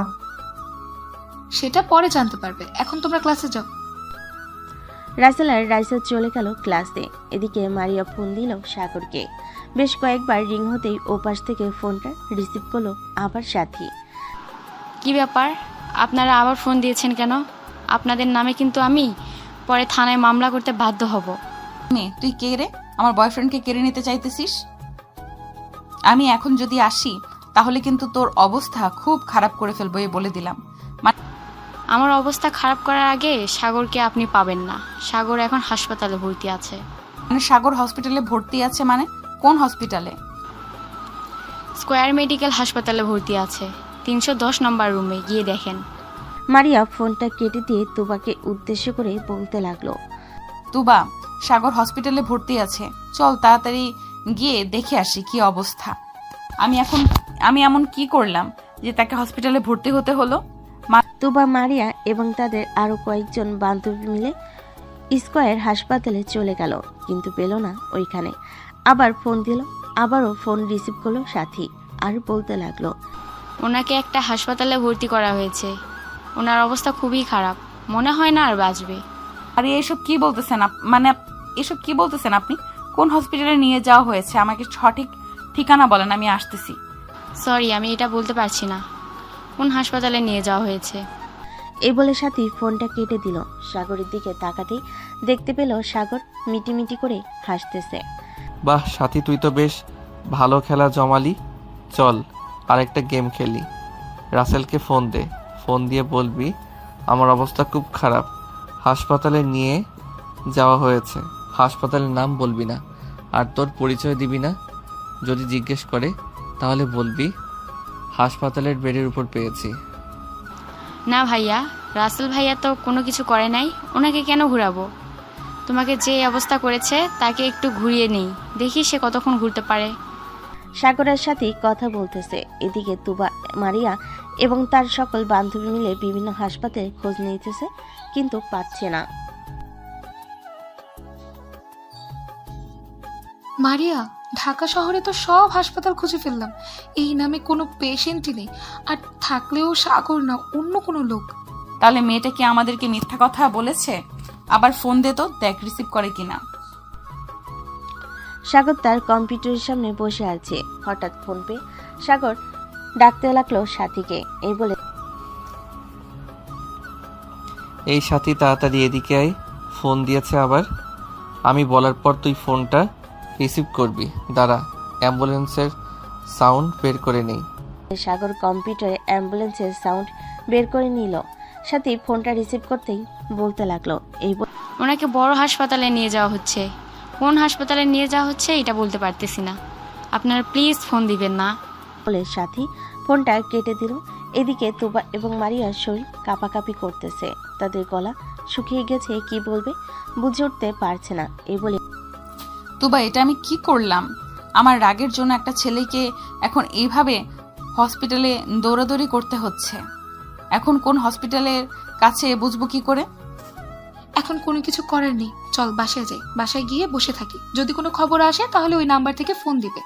সেটা পরে জানতে পারবে, এখন তোমরা ক্লাসে যাও। রাসেল আর রাইসা চলে গেল ক্লাসে। এদিকে মারিয়া ফোন দিল সাগরকে। বেশ কয়েকবার রিং হতেই ওপাশ থেকে ফোনটা রিসিভ করলো আবার সাথী। কি ব্যাপার, আপনারা আবার ফোন দিয়েছেন কেন? আপনাদের নামে কিন্তু আমি পরে থানায় মামলা করতে বাধ্য হব। মেয়ে তুই কে রে? আমার বয়ফ্রেন্ডকে কেড়ে নিতে চাইতেছিস? আমি এখন যদি আসি তাহলে কিন্তু তোর অবস্থা খুব খারাপ করে ফেলবো, এই বলে দিলাম। আমার অবস্থা খারাপ করার আগে সাগরকে আপনি পাবেন না। সাগর এখন হাসপাতালে ভর্তি আছে। মানে সাগর হসপিটালে ভর্তি আছে? মানে কোন হসপিটালে? স্কয়ার মেডিকেল হাসপাতালে ভর্তি আছে, 310 নম্বর রুমে, গিয়ে দেখেন। মারিয়া ফোনটা কেটে দিয়ে তুবাকে উদ্দেশ্য করে বলতে লাগলো, তুবা, সাগর হসপিটালে ভর্তি আছে, চল তাড়াতাড়ি গিয়ে দেখে আসি কি অবস্থা। আমি এমন কি করলাম যে তাকে হসপিটালে ভর্তি হতে হলো? তুবা, মারিয়া এবং তাদের আরো কয়েকজন বান্ধবী মিলে স্কয়ার হাসপাতালে চলে গেল, কিন্তু পেল না ওইখানে। আবার ফোন দিল, আবারও ফোন রিসিভ করলো সাথী, আর বলতে লাগলো, ওনাকে একটা হাসপাতালে ভর্তি করা হয়েছে, ওনার অবস্থা খুবই খারাপ, মনে হয় না আর বাঁচবে। আরে এসব কি বলতেছেন? এসব কি বলতেছেন আপনি? কোন হসপিটালে নিয়ে যাওয়া হয়েছে? আমাকে সঠিক ঠিকানা বলেন, আমি আসতেছি। সরি, আমি এটা বলতে পারছি না কোন হাসপাতালে নিয়ে যাওয়া হয়েছে। এই বলে সাথী ফোনটা কেটে দিল। সাগরের দিকে তাকাতেই দেখতে পেল সাগর মিটিমিটি করে হাসতেছে। বাহ সাথী, তুই তো বেশ ভালো খেলা জমালি। চল আরেকটা গেম খেলি। রাসেলকে ফোন দে, ফোন দিয়ে বলবি আমার অবস্থা খুব খারাপ, হাসপাতালে নিয়ে যাওয়া হয়েছে। হাসপাতালের নাম বলবি না, আর তোর পরিচয় দিবি না। যদি জিজ্ঞেস করে তাহলে বলবি হাসপাতালের বেডের উপর পেয়েছি। না ভাইয়া, রাসেল ভাইয়া তো কোনো কিছু করে নাই, ওনাকে কেন ঘুরাবো? তোমাকে যে অবস্থা করেছে তাকে একটু ঘুরিয়ে নেই, দেখি সে কতক্ষণ ঘুরতে পারে। সাগরের সাথে কথা বলতেছে, এদিকে তুবা, মারিয়া এবং তার সকল বান্ধবী মিলে বিভিন্ন হাসপাতালে খোঁজ নিতেছে, কিন্তু পাচ্ছে না। মারিয়া, ঢাকা শহরে তো সব হাসপাতাল খুঁজে ফেললাম, এই নামে কোনো পেশেন্টই নেই, আর থাকলেও সাগর না, অন্য কোনো লোক। তাহলে মেয়েটা কি আমাদেরকে মিথ্যা কথা বলেছে? আবার ফোন দে তো, দেখ রিসিভ করে কিনা। সাগর তার কম্পিউটারের সামনে বসে আছে, হঠাৎ ফোন পেয়ে সাগর ডাকতে লাগলো সাথীকে। এই বলে, এই সাথী তাড়াতাড়ি এদিকে আয়, ফোন দিয়েছে আবার। আমি বলার পর তুই ফোনটা রিসিভ করবি। দাঁড়া, অ্যাম্বুলেন্সের সাউন্ড বের করে নেই। সাগর কম্পিউটারে অ্যাম্বুলেন্সের সাউন্ড বের করে নিল। সাথী ফোনটা রিসিভ করতেই বলতে লাগলো, এই ওনাকে বড় হাসপাতালে নিয়ে যাওয়া হচ্ছে, কোন হাসপাতালে নিয়ে যাওয়া হচ্ছে এটা বলতে পারতেছি না, আপনারা প্লিজ ফোন দিবেন না। বলে সাথী ফোনটা কেটে দিল। এদিকে তুবা এবং মারিয়ার শরীর কাঁপাকাঁপি করতেছে, তাদের গলা শুকিয়ে গেছে, কি বলবে বুঝে উঠতে পারছে না। এই বলে, তুবা, এটা আমি কি করলাম? আমার রাগের জন্য একটা ছেলেকে এখন এইভাবে হসপিটালে দৌড়াদৌড়ি করতে হচ্ছে। এখন কোন হসপিটালের কাছে বুঝবো কি করে? এখন কোনো কিছু করার নেই, চল বাসায় যাই, বাসায় গিয়ে বসে থাকি, যদি কোনো খবর আসে তাহলে ওই নাম্বার থেকে ফোন দিবে,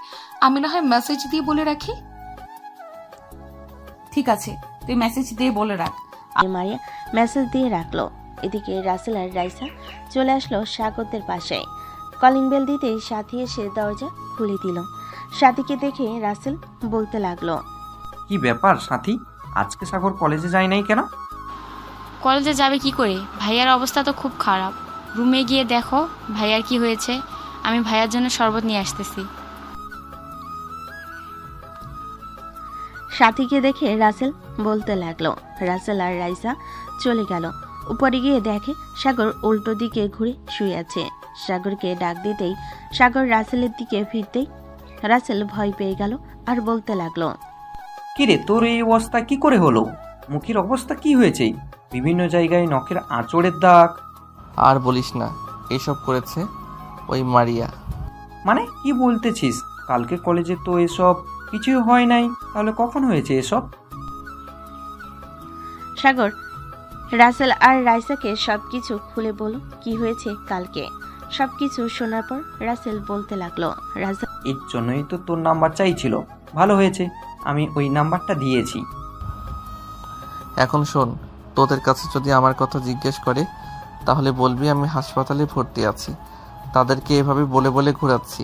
আমি না হয় মেসেজ দিয়ে বলে রাখি। ঠিক আছে, তুই মেসেজ দিয়ে বলে রাখ। মারিয়া মেসেজ দিয়ে রাখলো। এদিকে রাসেল আর রাইসা চলে আসলো সাগরদের পাশে। কলিং বেল দিতেই সাথী এসে দরজা খুলে দিল। সাথীকে দেখে রাসেল বলতে লাগলো, কি ব্যাপার সাথী, আজকে সাগর কলেজে যায় নাই কেন? কলেজে যাবে কি করে? ভাইয়ার অবস্থা তো খুব খারাপ, রুমে গিয়ে দেখো ভাইয়ার কি হয়েছে, আমি ভাইয়ার জন্য শরবত নিয়ে আসতেছি। সাথীকে দেখে রাসেল বলতে লাগলো। রাসেল আর রাইসা চলে গেল। উপরে গিয়ে দেখে সাগর উল্টো দিকে ঘুরে শুয়ে আছে। সাগরকে ডাক দিতেই সাগর রাসেলের দিকে ফিরতেই রাসেল ভয় পেয়ে গেল আর বলতে লাগলো, কিরে, তোর এই অবস্থা কি করে হলো? মুখের অবস্থা কি হয়েছে? বিভিন্ন জায়গায় নখের আঁচড়ের দাগ। আর বলিস না, এসব করেছে ওই মারিয়া। মানে কি বলতেছিস? কালকে কলেজে তো এসব কিছুই হয় নাই, তাহলে কখন হয়েছে এসব? সাগর রাসেল আর রাইসাকে সবকিছু খুলে বলো কি হয়েছে কালকে। সবকিছু শোনার পর রাসেল বলতে লাগলো, এর জন্যই তো তোর নাম্বার চাইছিল, ভালো হয়েছে আমি ওই নাম্বারটা দিয়েছি। এখন শোন, তোদের কাছে যদি আমার কথা জিজ্ঞেস করে তাহলে বলবি আমি হাসপাতালে ভর্তি আছি, তাদেরকে এভাবে বলে বলে ঘোরাচ্ছি,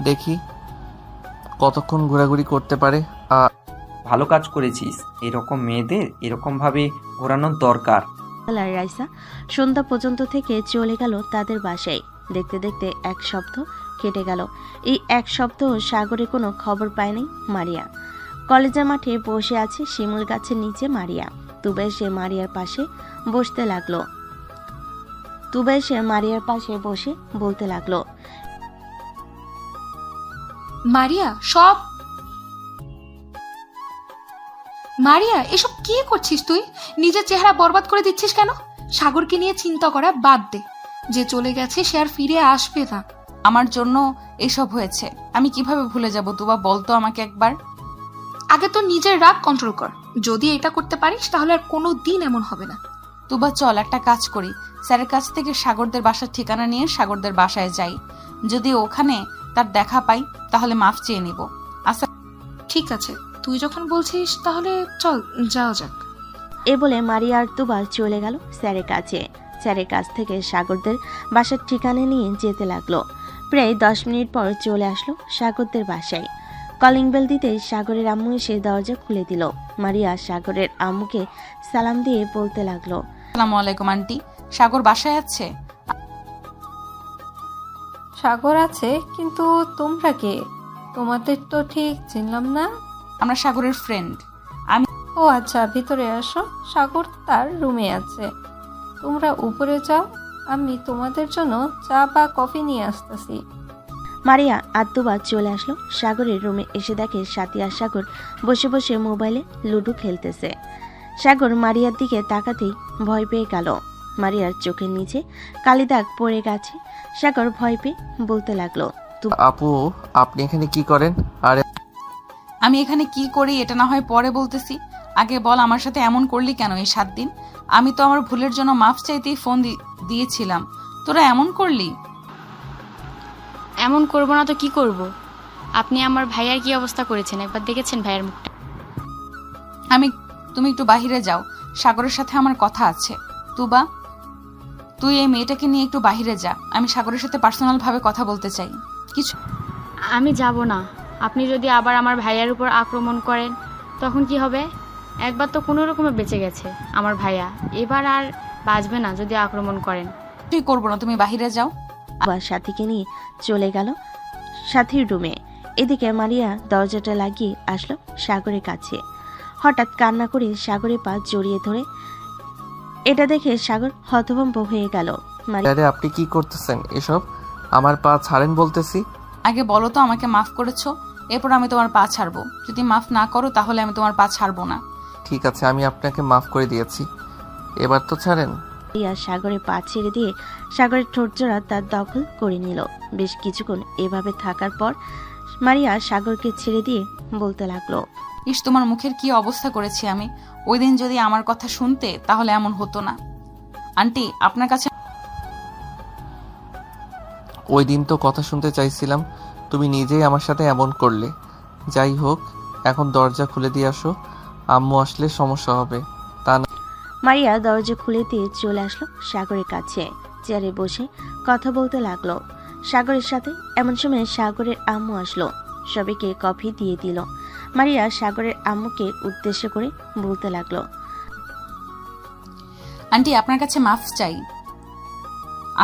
দেখি কতক্ষণ ঘোরাঘুরি করতে পারে। ভালো কাজ করেছিস, এরকম মেয়েদের এরকমভাবে ঘোরানোর দরকার। আর রাইসা সন্ধ্যা পর্যন্ত থেকে চলে গেল তাদের বাসায়। দেখতে দেখতে এক সপ্তাহ কেটে গেল। এই এক সপ্তাহ সাগরে কোনো খবর পায়নি মারিয়া। কলেজের মাঠে বসে আছে শিমুল গাছের নিচে মারিয়া। তুবা এসে মারিয়ার পাশে বসতে লাগলো। বসে বলতে লাগলো, মারিয়া এসব কি করছিস তুই? নিজের চেহারা বরবাদ করে দিচ্ছিস কেন? সাগরকে নিয়ে চিন্তা করা বাদ দে। যে চলে গেছে সে আর ফিরে আসবে না। আমার জন্য এসব হয়েছে, আমি কিভাবে ভুলে যাব তুবা, বলতো আমাকে একবার। আগে তো নিজের রাগ কন্ট্রোল কর। যদি এটা করতে পারিস তাহলে আর কোনো দিন এমন হবে না। তুবা চল একটা কাজ করি, স্যারের কাছ থেকে সাগরদের বাসার ঠিকানা নিয়ে সাগরদের বাসায় যাই। যদি ওখানে তার দেখা পাই তাহলে মাফ চেয়ে নিব। আচ্ছা ঠিক আছে, তুই যখন বলছিস তাহলে চল যাওয়া যাক। এ বলে মারিয়া আর তুবা চলে গেল স্যারের কাছে। স্যারের কাছ থেকে সাগরদের বাসার ঠিকানা নিয়ে যেতে লাগলো। প্রায় 10 মিনিট পর চলে আসলো সাগরদের বাসায়। কলিং বেল দিতে সাগরের আম্মু এসে দরজা খুলে দিল। মারিয়া সাগরের আম্মুকে সালাম দিয়ে বলতে লাগলো, আসসালামু আলাইকুম আন্টি, সাগর বাসায় আছে? সাগর আছে, কিন্তু তোমরা কে? তোমাদের তো ঠিক চিনলাম না। আমরা সাগরের ফ্রেন্ড। ও আচ্ছা, ভিতরে আসো। সাগর তার রুমে আছে, তোমরা উপরে যাও, আমি তোমাদের জন্য চা বা কফি নিয়ে আসতেছি। মারিয়া আর তুবা চলে আসলো সাগরের রুমে। এসে দেখে সাথী আর সাগর বসে বসে মোবাইলে লুডো খেলতেছে। সাগর মারিয়ার দিকে তাকাতেই ভয় পেয়ে গেল। মারিয়ার চোখের নিচে কালি দাগ পড়ে গেছে। সাগর ভয় পেয়ে বলতে লাগলো, আপু আপনি এখানে কি করেন? আর আমি এখানে কি করি এটা না হয় পরে বলতেছি, আগে বল আমার সাথে এমন করলি কেন এই 7 দিন? আমি তো আমার ভুলের জন্য মাফ চাইতেই ফোন দিয়েছিলাম, তোরা এমন করলি? এমন করব না তো কি করব? আপনি আমার ভাইয়ার কি অবস্থা করেছেন একবার দেখেছেন ভাইয়ার মুখটা? তুমি একটু বাহিরে যাও, সাগরের সাথে আমার কথা আছে। তুবা তুই এই মেয়েটাকে নিয়ে একটু বাহিরে যা, আমি সাগরের সাথে পার্সোনাল ভাবে কথা বলতে চাই। কিছু আমি যাব না। আপনি যদি আবার আমার ভাইয়ার উপর আক্রমণ করেন তখন কি হবে? একবার তো কোনো রকমে বেঁচে গেছে আমার ভাইয়া, এবার আর বাঁচবে না যদি আক্রমণ করেন। তুই করবো না, তুমি বাহিরে যাও। আবার সাথীকে নিয়ে চলে গেল সাথীর রুমে। এদিকে মারিয়া দরজাটা লাগিয়ে আসলো সাগরের কাছে। হঠাৎ কান্না করে সাগরের পা জড়িয়ে ধরে। এটা দেখে সাগর হতভম্ব হয়ে গেল। আরে আপনি কি করতেছেন এসব? আমার পা ছাড়েন বলতেছি। আগে বলো তো আমাকে মাফ করেছো, এরপর আমি তোমার পা ছাড়বো। যদি মাফ না করো তাহলে আমি তোমার পা ছাড়বো না। ঠিক আছে, আমি আপনাকে মাফ করে দিয়েছি, এবার তো ছাড়েন। মারিয়া সাগরের পা ছেড়ে দিয়ে সাগরের ঠোঁটজোড়া তার দখল করে নিল। বেশ কিছুক্ষণ এভাবে থাকার পর মারিয়া সাগরকে ছেড়ে দিয়ে বলতে লাগলো, ইস তোমার মুখের কি অবস্থা করেছি আমি। ওই দিন যদি আমার কথা শুনতে তাহলে এমন হতো না। আন্টি আপনার কাছে ওই দিন তো কথা শুনতে চাইছিলাম, তুমি নিজেই আমার সাথে এমন করলে। যাই হোক, এখন দরজা খুলে দিয়ে আসো, আম্মু আসলে সমস্যা হবে। তা না। মারিয়া দরজা খুলে দিয়ে চলে আসলো সাগরের কাছে। চেয়ারে বসে কথা বলতে লাগলো সাগরের সাথে। এমন সময় সাগরের আম্মু আসলো, সবাইকে কফি দিয়ে দিল। মারিয়া সাগরের আম্মুকে উদ্দেশ্য করে বলতে লাগলো, আন্টি আপনার কাছে মাফ চাই।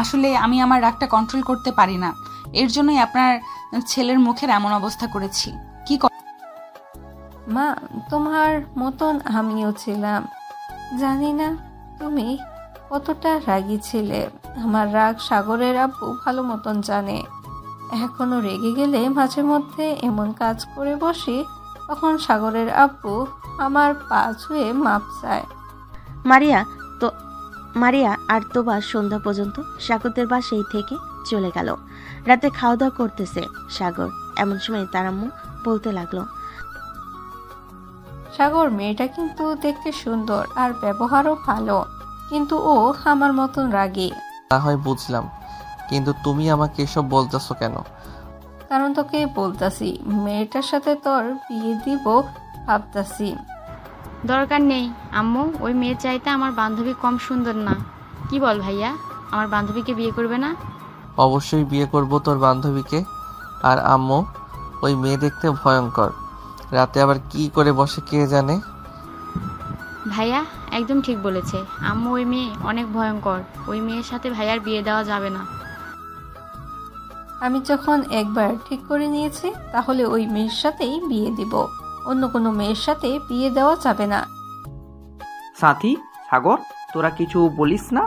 আসলে আমি আমার রাগটা কন্ট্রোল করতে পারি না, এর জন্যই আপনার ছেলের মুখের এমন অবস্থা করেছি। কি মা, তোমার মতন আমিও ছিলাম। জানি না তুমি কতটা রাগী ছিলে। আমার রাগ সাগরের আব্বু ভালো মতন জানে। এখনো রেগে গেলে মাঝে মধ্যে এমন কাজ করে বসি, তখন সাগরের আব্বু আমার পা ছুঁয়ে মাপ চায়। মারিয়া আর তোবা সন্ধ্যা পর্যন্ত সাগরদের বাসায় থেকে চলে গেল। রাতে খাওয়া দাওয়া করতেছে সাগর। এমন সময় তার আম্মু বলতে লাগলো, সাগর মেয়েটা কিন্তু দেখতে সুন্দর আর ব্যবহারও ভালো, কিন্তু ও আমার মতন রাগী। না হয় বুঝলাম, কিন্তু তুমি আমাকে এসব বলতেছো কেন? কারণ তোকে বলতাছি, মেয়েটার সাথে তোর বিয়ে দিব ভাবতাছি। দরকার নেই আম্মু, ওই মেয়ে চাইতে আমার বান্ধবী কম সুন্দর না। কি বল ভাইয়া, আমার বান্ধবীকে বিয়ে করবে না? অবশ্যই বিয়ে করব তোর বান্ধবীকে। আর আম্মু, ওই মেয়ে দেখতে ভয়ঙ্কর, রাতে আবার কি করে বসে কে জানে। ভাইয়া একদম ঠিক বলেছে আম্মু, ওই মেয়ে অনেক ভয়ঙ্কর। ওই মেয়ের সাথে ভাইয়ার বিয়ে দেওয়া যাবে না। আমি যখন একবার ঠিক করে নিয়েছি তাহলে ওই মেয়ের সাথেই বিয়ে দিব, অন্য কোনো মেয়ের সাথে বিয়ে দেওয়া যাবে না। সাথী, সাগর, তোরা কিছু বলিস না,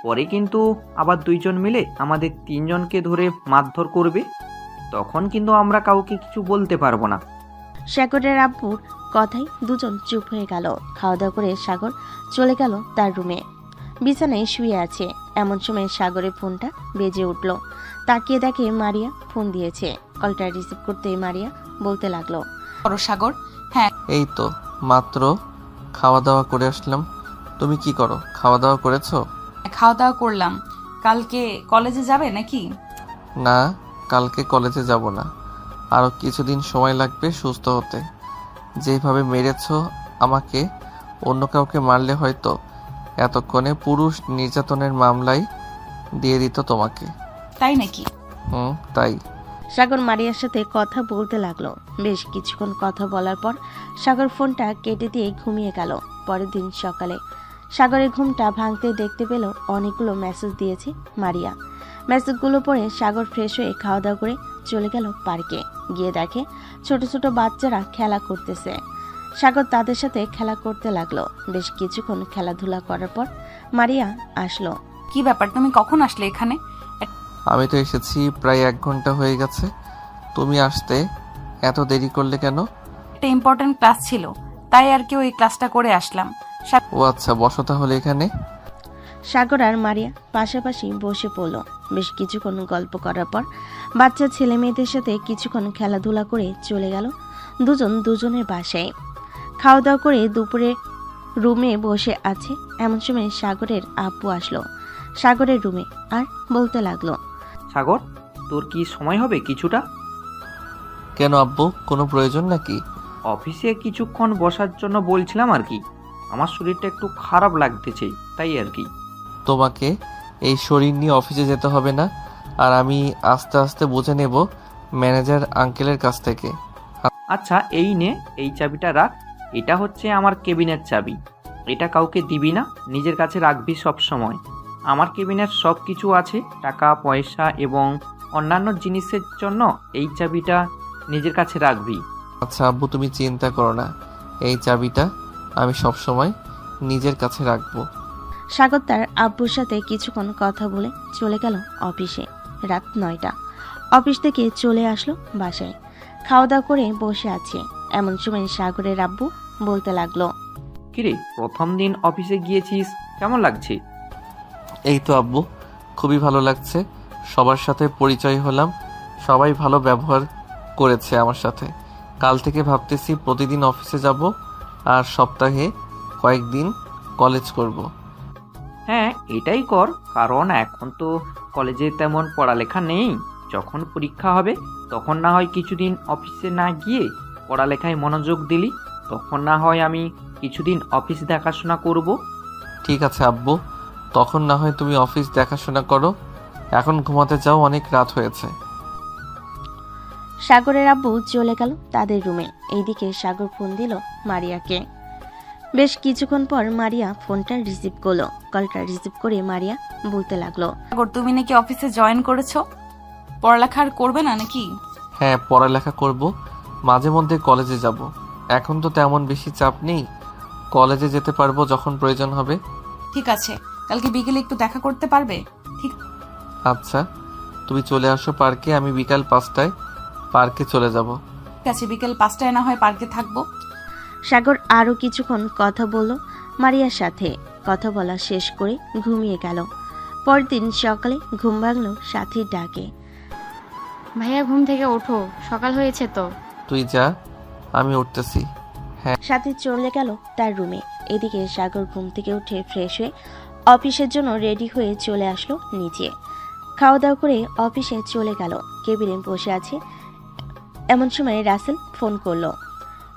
পরে কিন্তু আবার দুইজন মিলে আমাদের তিনজনকে ধরে মারধর করবে, তখন কিন্তু আমরা কাউকে কিছু বলতে পারবো না। সাগরের আব্বুর কথায় দুজন চুপ হয়ে গেল। খাওয়া দাওয়া করে সাগর চলে গেল তার রুমে। বিছানায় শুয়ে আছে, এমন সময় সাগরের ফোনটা বেজে উঠল। তাকিয়ে দেখে মারিয়া ফোন দিয়েছে। কলটা রিসিভ করতে মারিয়া বলতে লাগলো, করো সাগর। হ্যাঁ, এই তো মাত্র খাওয়া দাওয়া করে আসলাম। তুমি কি করো? খাওয়া দাওয়া করেছো? খাওয়া দাওয়া করলাম। কালকে কলেজে যাবে নাকি? না, কালকে কলেজে যাব না। আরও কিছুদিন সময় লাগবে সুস্থ হতে। যেভাবে মেরেছো আমাকে, অন্য কাউকে মারলে হয়তো এতক্ষণে পুরুষ নির্যাতনের মামলায় দিয়ে দিত তোমাকে। তাই নাকি? তাই। সাগর মারিয়ার সাথে কথা বলতে লাগলো। বেশ কিছুক্ষণ কথা বলার পর সাগর ফোনটা কেটে দিয়ে ঘুমিয়ে গেল। পরের দিন সকালে সাগরের ঘুমটা ভাঙতে দেখতে পেল অনেকগুলো মেসেজ দিয়েছে মারিয়া। মেসেজগুলো পড়ে সাগর ফ্রেশ হয়ে খাওয়া দাওয়া করে চলে গেল পার্কে। গিয়ে দেখে ছোট ছোট বাচ্চারা খেলা করতেছে। সাগর তাদের সাথে খেলা করতে লাগলো। বেশ কিছুক্ষণ খেলাধুলা করার পর মারিয়া আসলো। কি ব্যাপার, তুমি কখন আসলে এখানে? আমি তো এসেছি প্রায় 1 ঘন্টা হয়ে গেছে। তুমি আসতে এত দেরি করলে কেন? একটা ইম্পর্টেন্ট ক্লাস ছিল, তাই আর কি ওই ক্লাসটা করে আসলাম। ও আচ্ছা, বসো তাহলে এখানে। সাগর আর মারিয়া পাশাপাশি বসে পড়ল। বেশ কিছুক্ষণ গল্প করার পর বাচ্চা ছেলে মেয়েদের সাথে কিছুক্ষণ খেলাধুলা করে চলে গেল দুজন দুজনের বাসায়। খাওয়া দাওয়া করে দুপুরে রুমে বসে আছে, এমন সময় সাগরের আব্বু আসলো সাগরের রুমে আর বলতে লাগলো, সাগর, তোর কি সময় হবে কিছুটা? কেন আব্বু, কোনো প্রয়োজন নাকি? অফিসে কিছুক্ষণ বসার জন্য বলছিলাম আর কি। আমার শরীরটা একটু খারাপ লাগতেছে, তাই আর কি। তোমাকে এই শরীর নিয়ে অফিসে যেতে হবে না, আর আমি আস্তে আস্তে বুঝে নেব ম্যানেজার আঙ্কেলের কাছ থেকে। আচ্ছা, এই নে, এই চাবিটা রাখ। এটা হচ্ছে আমার কেবিনের চাবি। এটা কাউকে দিবি না, নিজের কাছে রাখবি সব সময়। আমার কেবিনের সব কিছু আছে, টাকা পয়সা এবং অন্যান্য জিনিসের জন্য এই চাবিটা নিজের কাছে রাখবি। আচ্ছা আব্বু, তুমি চিন্তা করো না, এই চাবিটা আমি সব সময় নিজের কাছে রাখবো। সাগর তার আব্বুর সাথে কিছুক্ষণ কথা বলে চলে গেল অফিসে। রাত 9টা। অফিস থেকে চলে আসলো বাসায়। খাওয়া দাওয়া করে বসে আছে, এমন সময় সাগরের আব্বু বলতে লাগলো, কিরে, প্রথম দিন অফিসে গিয়েছিস, কেমন লাগছে? এই তো আব্বু, খুবই ভালো লাগছে। সবার সাথে পরিচয় হলাম, সবাই ভালো ব্যবহার করেছে আমার সাথে। কাল থেকে ভাবতেছি প্রতিদিন অফিসে যাব আর সপ্তাহে কয়েকদিন কলেজ করব। হ্যাঁ, এটাই কর, কারণ এখন তো কলেজে তেমন পড়ালেখা নেই। যখন পরীক্ষা হবে তখন না হয় কিছুদিন অফিসে না গিয়ে পড়ালেখায় মনোযোগ দিলি, তখন না হয় আমি কিছুদিন অফিস দেখাশোনা করব। ঠিক আছে আব্বু, তখন না হয় তুমি অফিস দেখাশোনা করো। এখন ঘুমাতে যাও, অনেক রাত হয়েছে। সাগরের আব্বু চলে গেল তাদের রুমে। এইদিকে সাগর ফোন দিল মারিয়াকে। বেশ কিছুক্ষণ পর মারিয়া ফোনটা রিসিভ করলো। কলটা রিসিভ করে মারিয়া বলতে লাগলো, সাগর, তুমি নাকি অফিসে জয়েন করেছো? পড়ালেখা আর করবে না নাকি? হ্যাঁ, পড়ালেখা করব, মাঝে মধ্যে কলেজে যাব। এখন তো তেমন বেশি চাপ নেই, কলেজে যেতে পারবো যখন প্রয়োজন হবে। ঠিক আছে, কালকে বিকেলে একটু দেখা করতে পারবে? ঠিক আচ্ছা, তুমি চলে আসো পার্কে, আমি বিকাল 5টায় পার্কে চলে যাব। আছে, বিকেল 5টায় না হয় পার্কে থাকবো। সাগর আরো কিছুক্ষণ কথা বলল মারিয়ার সাথে। কথা বলা শেষ করে ঘুমিয়ে গেল। পরদিন সকালে ঘুম ভাঙল সাথীর ডাকে। ভাইয়া, ঘুম থেকে ওঠো, সকাল হয়েছে তো। তুই যা, আমি উঠতেছি। হ্যাঁ। সাথী চলে গেল তার রুমে। এদিকে সাগর ঘুম থেকে উঠে ফ্রেশ হয়ে অফিসের জন্য রেডি হয়ে চলে আসলো নিচে। খাওয়া দাওয়া করে অফিসে চলে গেল। কেবিনে বসে আছে, এমন সময় রাসেল ফোন করলো।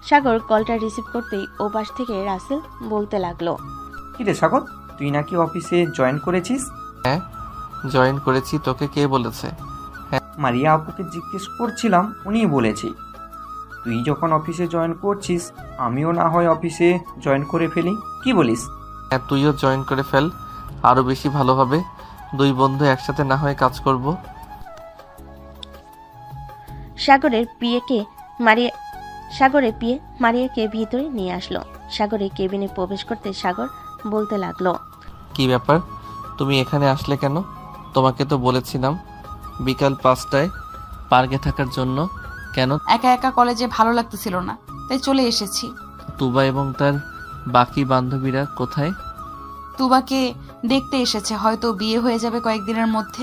সাগর কলটা রিসিভ করতেই ওপাশ থেকে রাসেল বলতে লাগলো, কিরে সাগর, তুই নাকি অফিসে জয়েন করেছিস? হ্যাঁ, জয়েন করেছি। তোকে কে বলেছে? মারিয়া আপুকে জিজ্ঞেস করছিলাম, উনিই বলেছে। তুই যখন অফিসে জয়েন করছিস, আমিও না হয় অফিসে জয়েন করে ফেলি, কি বলিস? হ্যাঁ, তুইও জয়েন করে ফেল, আরো বেশি ভালো হবে। 2 বন্ধু একসাথে না হয় কাজ করব। সাগরের পিয়ে মারিয়াকে ভিতরে নিয়ে আসলো। সাগরের কেবিনে প্রবেশ করতে সাগর বলতে লাগলো, কি ব্যাপার, তুমি এখানে আসলে কেন? তোমাকে তো বলেছিলাম বিকাল 5টায় পার্কে থাকার জন্য। কেন? একা একা কলেজে ভালো লাগতেছিল না, তাই চলে এসেছি। তুবা এবং তার বাকি বান্ধবীরা কোথায়? তুবাকে দেখতে এসেছে, হয়তো বিয়ে হয়ে যাবে কয়েকদিনের মধ্যে।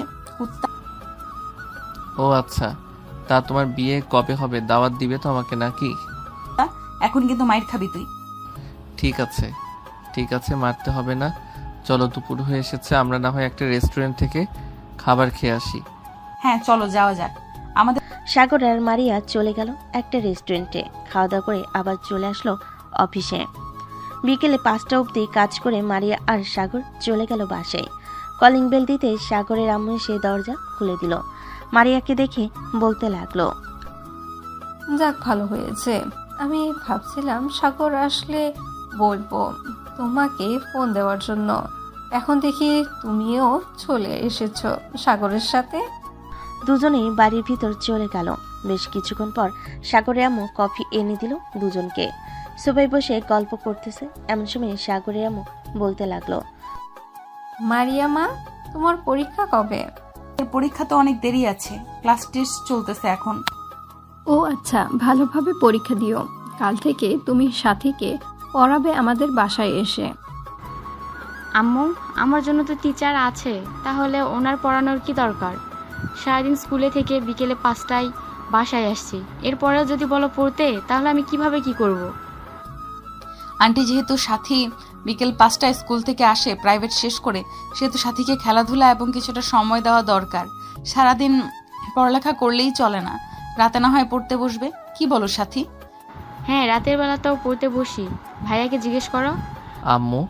ও আচ্ছা, তা তোমার বিয়ে কবে হবে? দাওয়াত দিবে তো আমাকে নাকি? এখন কিন্তু মাইর খাবি তুই। ঠিক আছে, মারতে হবে না। চলো, দুপুর হয়ে এসেছে, আমরা না হয় একটা রেস্টুরেন্ট থেকে খাবার খেয়ে আসি। হ্যাঁ চলো যাওয়া যাক। আমাদের সাগর আর মারিয়া চলে গেল একটা রেস্টুরেন্টে। খাওয়া দাওয়া করে আবার চলে আসলো অফিসে। বিকেলে 5টা অবধি কাজ করে মারিয়া আর সাগর চলে গেল বাসায়। কলিং বেল দিতে সাগরের আম্মু এসে দরজা খুলে দিল। মারিয়াকে দেখে বলতে লাগলো, যাক ভালো হয়েছে। আমি ভাবছিলাম সাগর আসলে বলবো তোমাকে ফোন দেওয়ার জন্য। এখন দেখি তুমিও চলে এসেছো সাগরের সাথে। দুজনেই বাড়ির ভিতর চলে গেল। বেশ কিছুক্ষণ পর সাগরের আম্মু কফি এনে দিল দুজনকে। সবাই বসে গল্প করতেছে, এমন সময় সাগরের আম্মু বলতে লাগলো, মারিয়া মা, তোমার পরীক্ষা কবে? পরীক্ষা তো অনেক দেরি আছে, ক্লাস টেস্ট চলতেছে এখন। ও আচ্ছা, ভালোভাবে পরীক্ষা দিও। কাল থেকে তুমি সাথীকে পড়াবে আমাদের বাসায় এসে। আম্মু, আমার জন্য তো টিচার আছে, তাহলে ওনার পড়ানোর কি দরকার? সারাদিন স্কুলে থেকে বিকেলে 5টায় বাসায় আসছি, এরপরেও যদি বলো পড়তে, তাহলে আমি কিভাবে কি করব? আন্টি, যেহেতু সাথী বিকেল 5টায় স্কুল থেকে আসে প্রাইভেট শেষ করে, সেহেতু সাথীকে খেলাধুলা এবং কিছুটা সময় দেওয়া দরকার। সারাদিন পড়ালেখা করলেই চলে না, রাতে না হয় পড়তে বসবে। কি বলো সাথী? হ্যাঁ, রাতের বেলাতেও পড়তে বসি। ভাইয়াকে জিজ্ঞেস করো। আম্মু,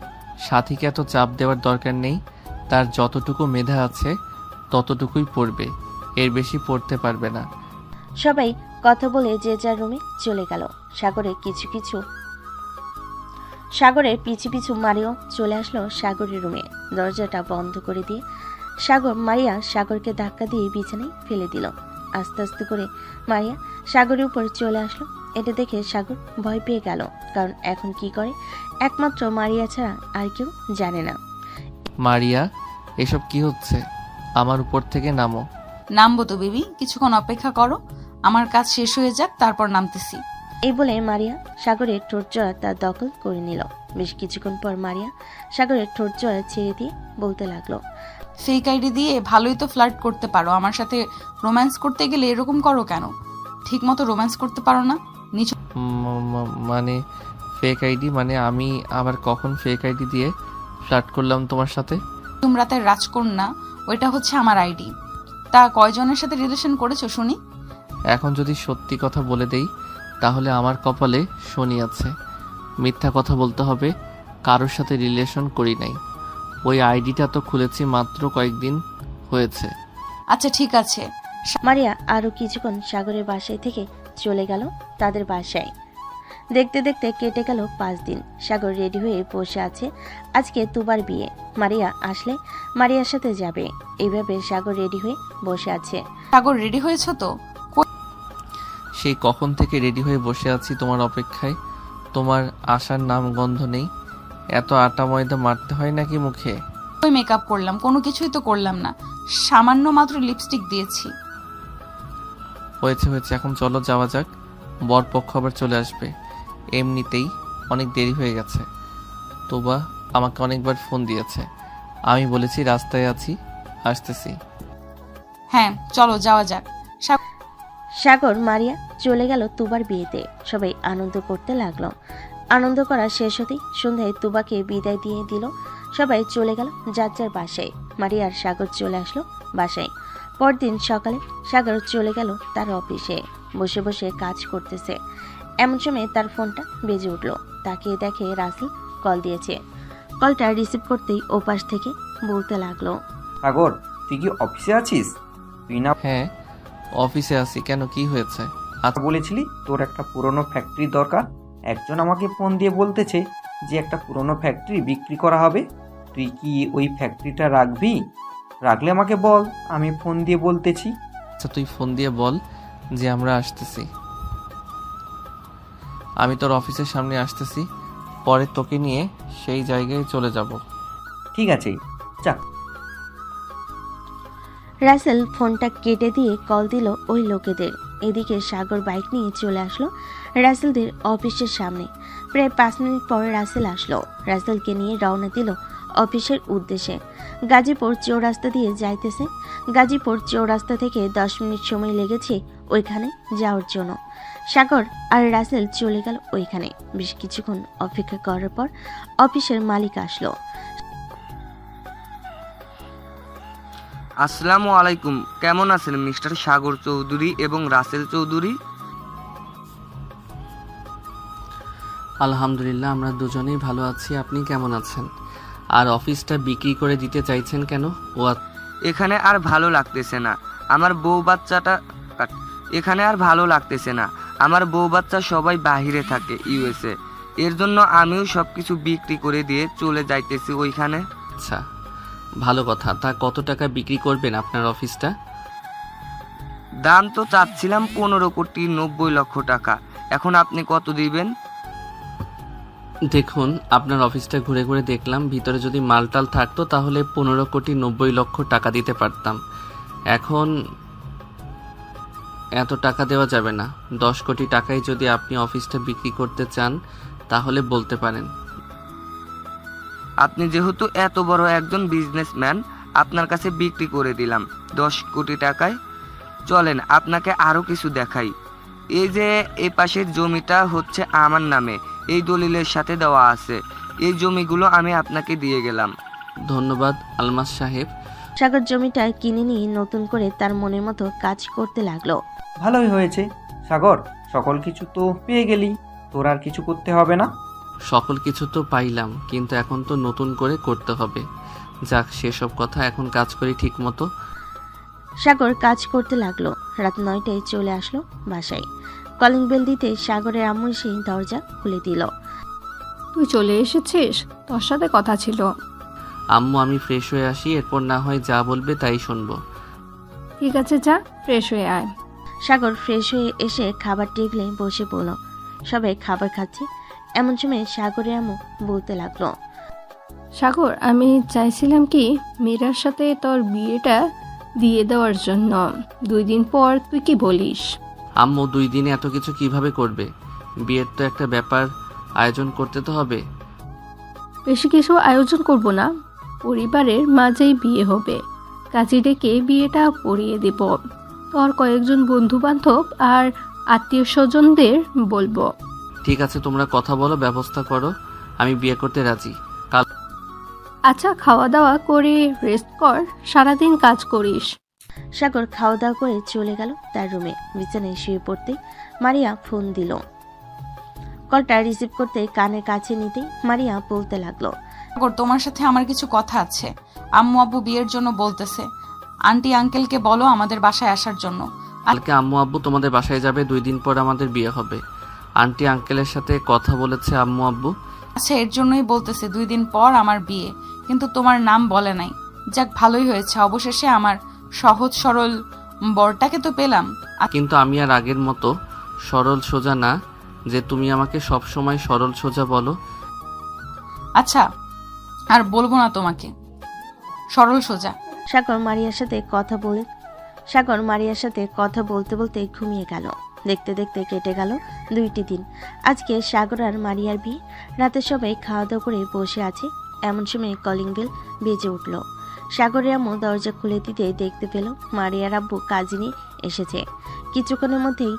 সাথীকে এত চাপ দেওয়ার দরকার নেই। তার যতটুকু মেধা আছে ততটুকুই পড়বে, এর বেশি পড়তে পারবে না। সবাই কথা বলে যে যার রুমে চলে গেল। সাগরের পিছু পিছু মারিও চলে আসলো সাগরের রুমে। দরজাটা বন্ধ করে দিয়ে মারিয়া সাগরকে ধাক্কা দিয়ে বিছানায় ফেলে দিল। আস্তে আস্তে করে মারিয়া সাগরের উপর চলে আসলো। এটা দেখে সাগর ভয় পেয়ে গেল, কারণ এখন কি করে একমাত্র মারিয়া ছাড়া আর কেউ জানে না। মারিয়া, এসব কি হচ্ছে? আমার উপর থেকে নামো। নামবো তো বেবি, কিছুক্ষণ অপেক্ষা করো, আমার কাজ শেষ হয়ে যাক, তারপর নামতেছি। এই বলে মারিয়া সাগরের ঠোঁট জোড়া তার দখল করে নিল। বেশ কিছুক্ষণ পর মারিয়া সাগরের ঠোঁট জোড়া ছেড়ে দিয়ে বলতে লাগলো, ফেক আইডি দিয়ে ভালোই তো ফ্লার্ট করতে পারো, আমার সাথে রোম্যান্স করতে গেলে এরকম করো কেন? ঠিক মতো রোম্যান্স করতে পারো না? মানে ফেক আইডি? মানে আমি আবার কখন ফেক আইডি দিয়ে ফ্লার্ট করলাম তোমার সাথে? তুমি রাতের রাজকন্যা, ওইটা হচ্ছে আমার আইডি। তা কয়জনের সাথে রিলেশন করেছো শুনি? এখন যদি সত্যি কথা বলে দেই তাহলে আমার কপালে শনি আছে। মিথ্যা কথা বলতে হবে, কারোর সাথে রিলেশন করি নাই। ওই আইডিটা তো খুলেছি মাত্র কয়েকদিন হয়েছে। আচ্ছা ঠিক আছে। মারিয়া আরো কিছুক্ষণ সাগরের বাসায় থেকে চলে গেল তাদের বাসায়। দেখতে দেখতে কেটে গেল 5 দিন। সাগর রেডি হয়ে বসে আছে। আজকে তুবার বিয়ে, মারিয়া আসলে মারিয়ার সাথে যাবে, এইভাবে সাগর রেডি হয়ে বসে আছে। সাগর রেডি হয়েছো তো? সেই কখন থেকে রেডি হয়ে বসে আছি তোমার অপেক্ষায়, তোমার আসার নাম গন্ধ নেই। এত আটা ময়দা মারতে হয় নাকি মুখে? ওই মেকআপ করলাম, কোনো কিছুই তো করলাম না, সামান্য মাত্র লিপস্টিক দিয়েছি। হয়েছে, এখন চলো যাওয়া যাক, বরপক্ষ আবার চলে আসবে। এমনিতেই অনেক দেরি হয়ে গেছে। তোবা আমাকে অনেকবার ফোন দিয়েছে, আমি বলেছি রাস্তায় আছি, আসতেছি। হ্যাঁ চলো যাওয়া যাক। সাগর মারিয়া চলে গেল তুবার বিয়েতে। সবাই আনন্দ করতে লাগলো। আনন্দ করা শেষ হতেই সন্ধ্যায় তুবাকে বিদায় দিয়ে দিল। সবাই চলে গেল যার যার বাসায়। মারিয়া আর সাগর চলে আসলো বাসায়। পরদিন সকালে সাগর চলে গেল তার অফিসে। বসে বসে কাজ করতেছে, এমন সময় তার ফোনটা বেজে উঠল। তাকিয়ে দেখে রাসেল কল দিয়েছে। কলটা রিসিভ করতেই ওপাশ থেকে বলতে লাগলো, সাগর, তুই কি অফিসে আছিস? তুই না? হ্যাঁ অফিসে আছি, কেন কি হয়েছে? আজ বলেছিলি তোর একটা পুরনো ফ্যাক্টরি দরকার। একজন আমাকে ফোন দিয়ে বলতেছে যে একটা পুরনো ফ্যাক্টরি বিক্রি করা হবে। তুই কি ওই ফ্যাক্টরিটা রাখবি? রাখলে আমাকে বল, আমি ফোন দিয়ে বলতেছি। আচ্ছা তুই ফোন দিয়ে বল, যে আমরা আসতেছি। আমি তোর অফিসের সামনে আসতেছি, পরে তোকে নিয়ে সেই জায়গায় চলে যাব। ঠিক আছে, যাক। রাসেল ফোনটা কেটে দিয়ে কল দিল ওই লোকেদের। এদিকে সাগর বাইক নিয়ে চলে আসলো রাসেলদের অফিসের সামনে। প্রায় 5 মিনিট পর রাসেল আসলো। রাসেলকে নিয়ে রওনা দিল অফিসের উদ্দেশ্যে। গাজীপুর চৌরাস্তা দিয়ে যাইতেছে। গাজীপুর চৌরাস্তা থেকে 10 মিনিট সময় লেগেছে ওইখানে যাওয়ার জন্য। সাগর আর রাসেল চলে গেল ওইখানে। বেশ কিছুক্ষণ অপেক্ষা করার পর অফিসের মালিক আসলো। আসসালামু আলাইকুম, কেমন আছেন মিস্টার সাগর চৌধুরী এবং রাসেল চৌধুরী? আলহামদুলিল্লাহ, আমরা দুজনেই ভালো আছি। আপনি কেমন আছেন? আর অফিসটা বিক্রি করে দিতে চাইছেন কেন? এখানে আর ভালো লাগতেছে না, আমার বউ বাচ্চাটা এখানে আর ভালো লাগতেছে না। আমার বউ বাচ্চা সবাই বাহিরে থাকে, ইউএসএ। এর জন্য আমিও সবকিছু বিক্রি করে দিয়ে চলে যাইতেছি ওইখানে। আচ্ছা, ভালো কথা। তা কত টাকা বিক্রি করবেন আপনার অফিসটা? দাম তো চাচ্ছিলাম 15,90,00,000 টাকা। এখন আপনি কত দিবেন? দেখুন, আপনার অফিসটা ঘুরে ঘুরে দেখলাম, ভিতরে যদি মালটাল থাকতো তাহলে 15,90,00,000 টাকা দিতে পারতাম। এখন এত টাকা দেওয়া যাবে না। 10 কোটি টাকায় যদি আপনি অফিসটা বিক্রি করতে চান তাহলে বলতে পারেন। আপনি যেহেতু এত বড় একজন বিজনেসম্যান, আপনার কাছে বিক্রি করে দিলাম 10 কোটি টাকায়। চলেন আপনাকে আরও কিছু দেখাই। এই যে এই পাশের জমিটা হচ্ছে আমার নামে, এই দলিলের সাথে দেওয়া আছে। এই জমিগুলো আমি আপনাকে দিয়ে গেলাম। ধন্যবাদ আলমাস সাহেব। সাগর জমিটা কিনে নিয়ে নতুন করে তার মনের মতো কাজ করতে লাগলো। ভালোই হয়েছে সাগর, সকল কিছু তো পেয়ে গেলি, তোর আর কিছু করতে হবে না। সকল কিছু তো পাইলাম, কিন্তু এখন তো নতুন করে করতে হবে। যাক, সেসব কথা, এখন কাজ করি ঠিক মতো। সাগর কাজ করতে লাগলো। রাত 9টায় চলে আসলো বাসায়। কলিং বেল দিতে সাগরের আম্মু এসে দরজা খুলে দিল। তুই চলে এসেছিস? তোর সাথে কথা ছিল। আম্মু, আমি ফ্রেশ হয়ে আসি, এরপর না হয় যা বলবে তাই শুনবো। ঠিক আছে, যা ফ্রেশ হয়ে আয়। সাগর ফ্রেশ হয়ে এসে খাবার টেবিলে বসে পড়ল। সবাই খাবার খাচ্ছে। এমন সময় সাগরের আম্মু বলতে লাগলো, সাগর, আমি চাইছিলাম কি মীরার সাথে তোর বিয়েটা দিয়ে দেওয়ার জন্য। 2 দিন পর তুই কি বলিস? আম্মু, 2 দিনে এত কিছু কিভাবে করবে? বিয়ের তো একটা ব্যাপার আয়োজন করতে তো হবে। বেশি কিছু আয়োজন করব না, পরিবারের মাঝেই বিয়ে হবে। কাজী ডেকে বিয়েটা পড়িয়ে দেব। তোর কয়েকজন বন্ধু বান্ধব আর আত্মীয় স্বজনদের বলবো। ঠিক আছে, তোমরা কথা বলো, ব্যবস্থা করো। আমি বিয়ে করতে রাজি। কাল আচ্ছা, খাওয়া দাওয়া করে রেস্ট কর, সারাদিন কাজ করিস। সাগর খাওয়া দাওয়া করে চলে গেল তার রুমে। বিছানায় শুয়ে পড়তে মারিয়া ফোন দিল। কলটা রিসিভ করতে কানের কাছে নিতে মারিয়া বলতে লাগলো, সাগর, তোমার সাথে আমার কিছু কথা আছে। আম্মু আব্বু বিয়ের জন্য বলতেছে। আন্টি আঙ্কেলকে বলো আমাদের বাসায় আসার জন্য। কালকে আম্মু আব্বু তোমাদের বাসায় যাবে। 2 দিন পর আমাদের বিয়ে হবে। আন্টি আঙ্কেলের সাথে কথা বলেছে আম্মু আব্বু। আচ্ছা, এর জন্যই বলতেছে 2 দিন পর আমার বিয়ে, কিন্তু তোমার নাম বলে নাই। যাক, ভালোই হয়েছে, অবশেষে আমার সহজ সরল বরটাকে তো পেলাম। কিন্তু আমি আর আগের মতো সরল সোজা না যে তুমি আমাকে সব সময় সরল সোজা বলো। আচ্ছা, আর বলবো না তোমাকে সরল সোজা। সাগর মারিয়ার সাথে কথা বলতে বলতে ঘুমিয়ে গেল। দেখতে দেখতে কেটে গেল 2টি দিন। আজকে সাগর আর মারিয়ার বিয়ে। রাতে সবাই খাওয়া দাওয়া করে বসে আছে। এমন সময় কলিং বেল বেজে উঠল। সাগরের আম্মু দরজা খুলে দিতে দেখতে পেল মারিয়ার আব্বু কাজী নিয়ে এসেছে। কিছুক্ষণের মধ্যেই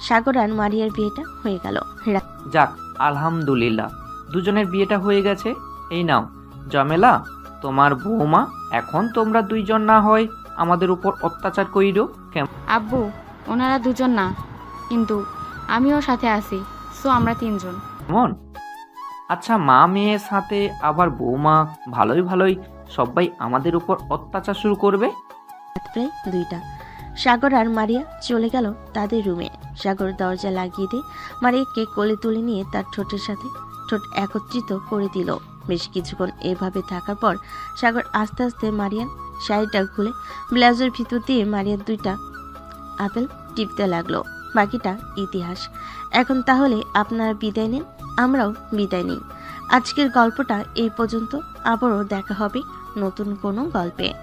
সাগর আর মারিয়ার বিয়েটা হয়ে গেল। যাক, আলহামদুলিল্লাহ, দুজনের বিয়েটা হয়ে গেছে। এই নাও জামেলা, তোমার বৌমা। এখন তোমরা 2 জন না হয় আমাদের উপর অত্যাচার কইরো। আব্বু, ওনারা 2 জন না, কিন্তু আমিও সাথে আছি, সো আমরা 3 জন। কেমন? আচ্ছা, মা মেয়ের সাথে আবার বৌমা, ভালোই সবাই আমাদের উপর অত্যাচার শুরু করবে। প্রায় 2টা। সাগর আর মারিয়া চলে গেল তাদের রুমে। সাগর দরজা লাগিয়ে দিয়ে মারিয়াকে কোলে তুলে নিয়ে তার ঠোঁটের সাথে ঠোঁট একত্রিত করে দিল। বেশ কিছুক্ষণ এভাবে থাকার পর সাগর আস্তে আস্তে মারিয়ার শাড়িটা খুলে ব্লাউজের ভিতর দিয়ে মারিয়ার 2টা আপেল টিপতে লাগলো। বাকিটা ইতিহাস। এখন তাহলে আপনারা বিদায় নিন, আমরাও বিদায় নিই। আজকের গল্পটা এই পর্যন্ত। আবারও দেখা হবে নতুন কোনো গল্পে।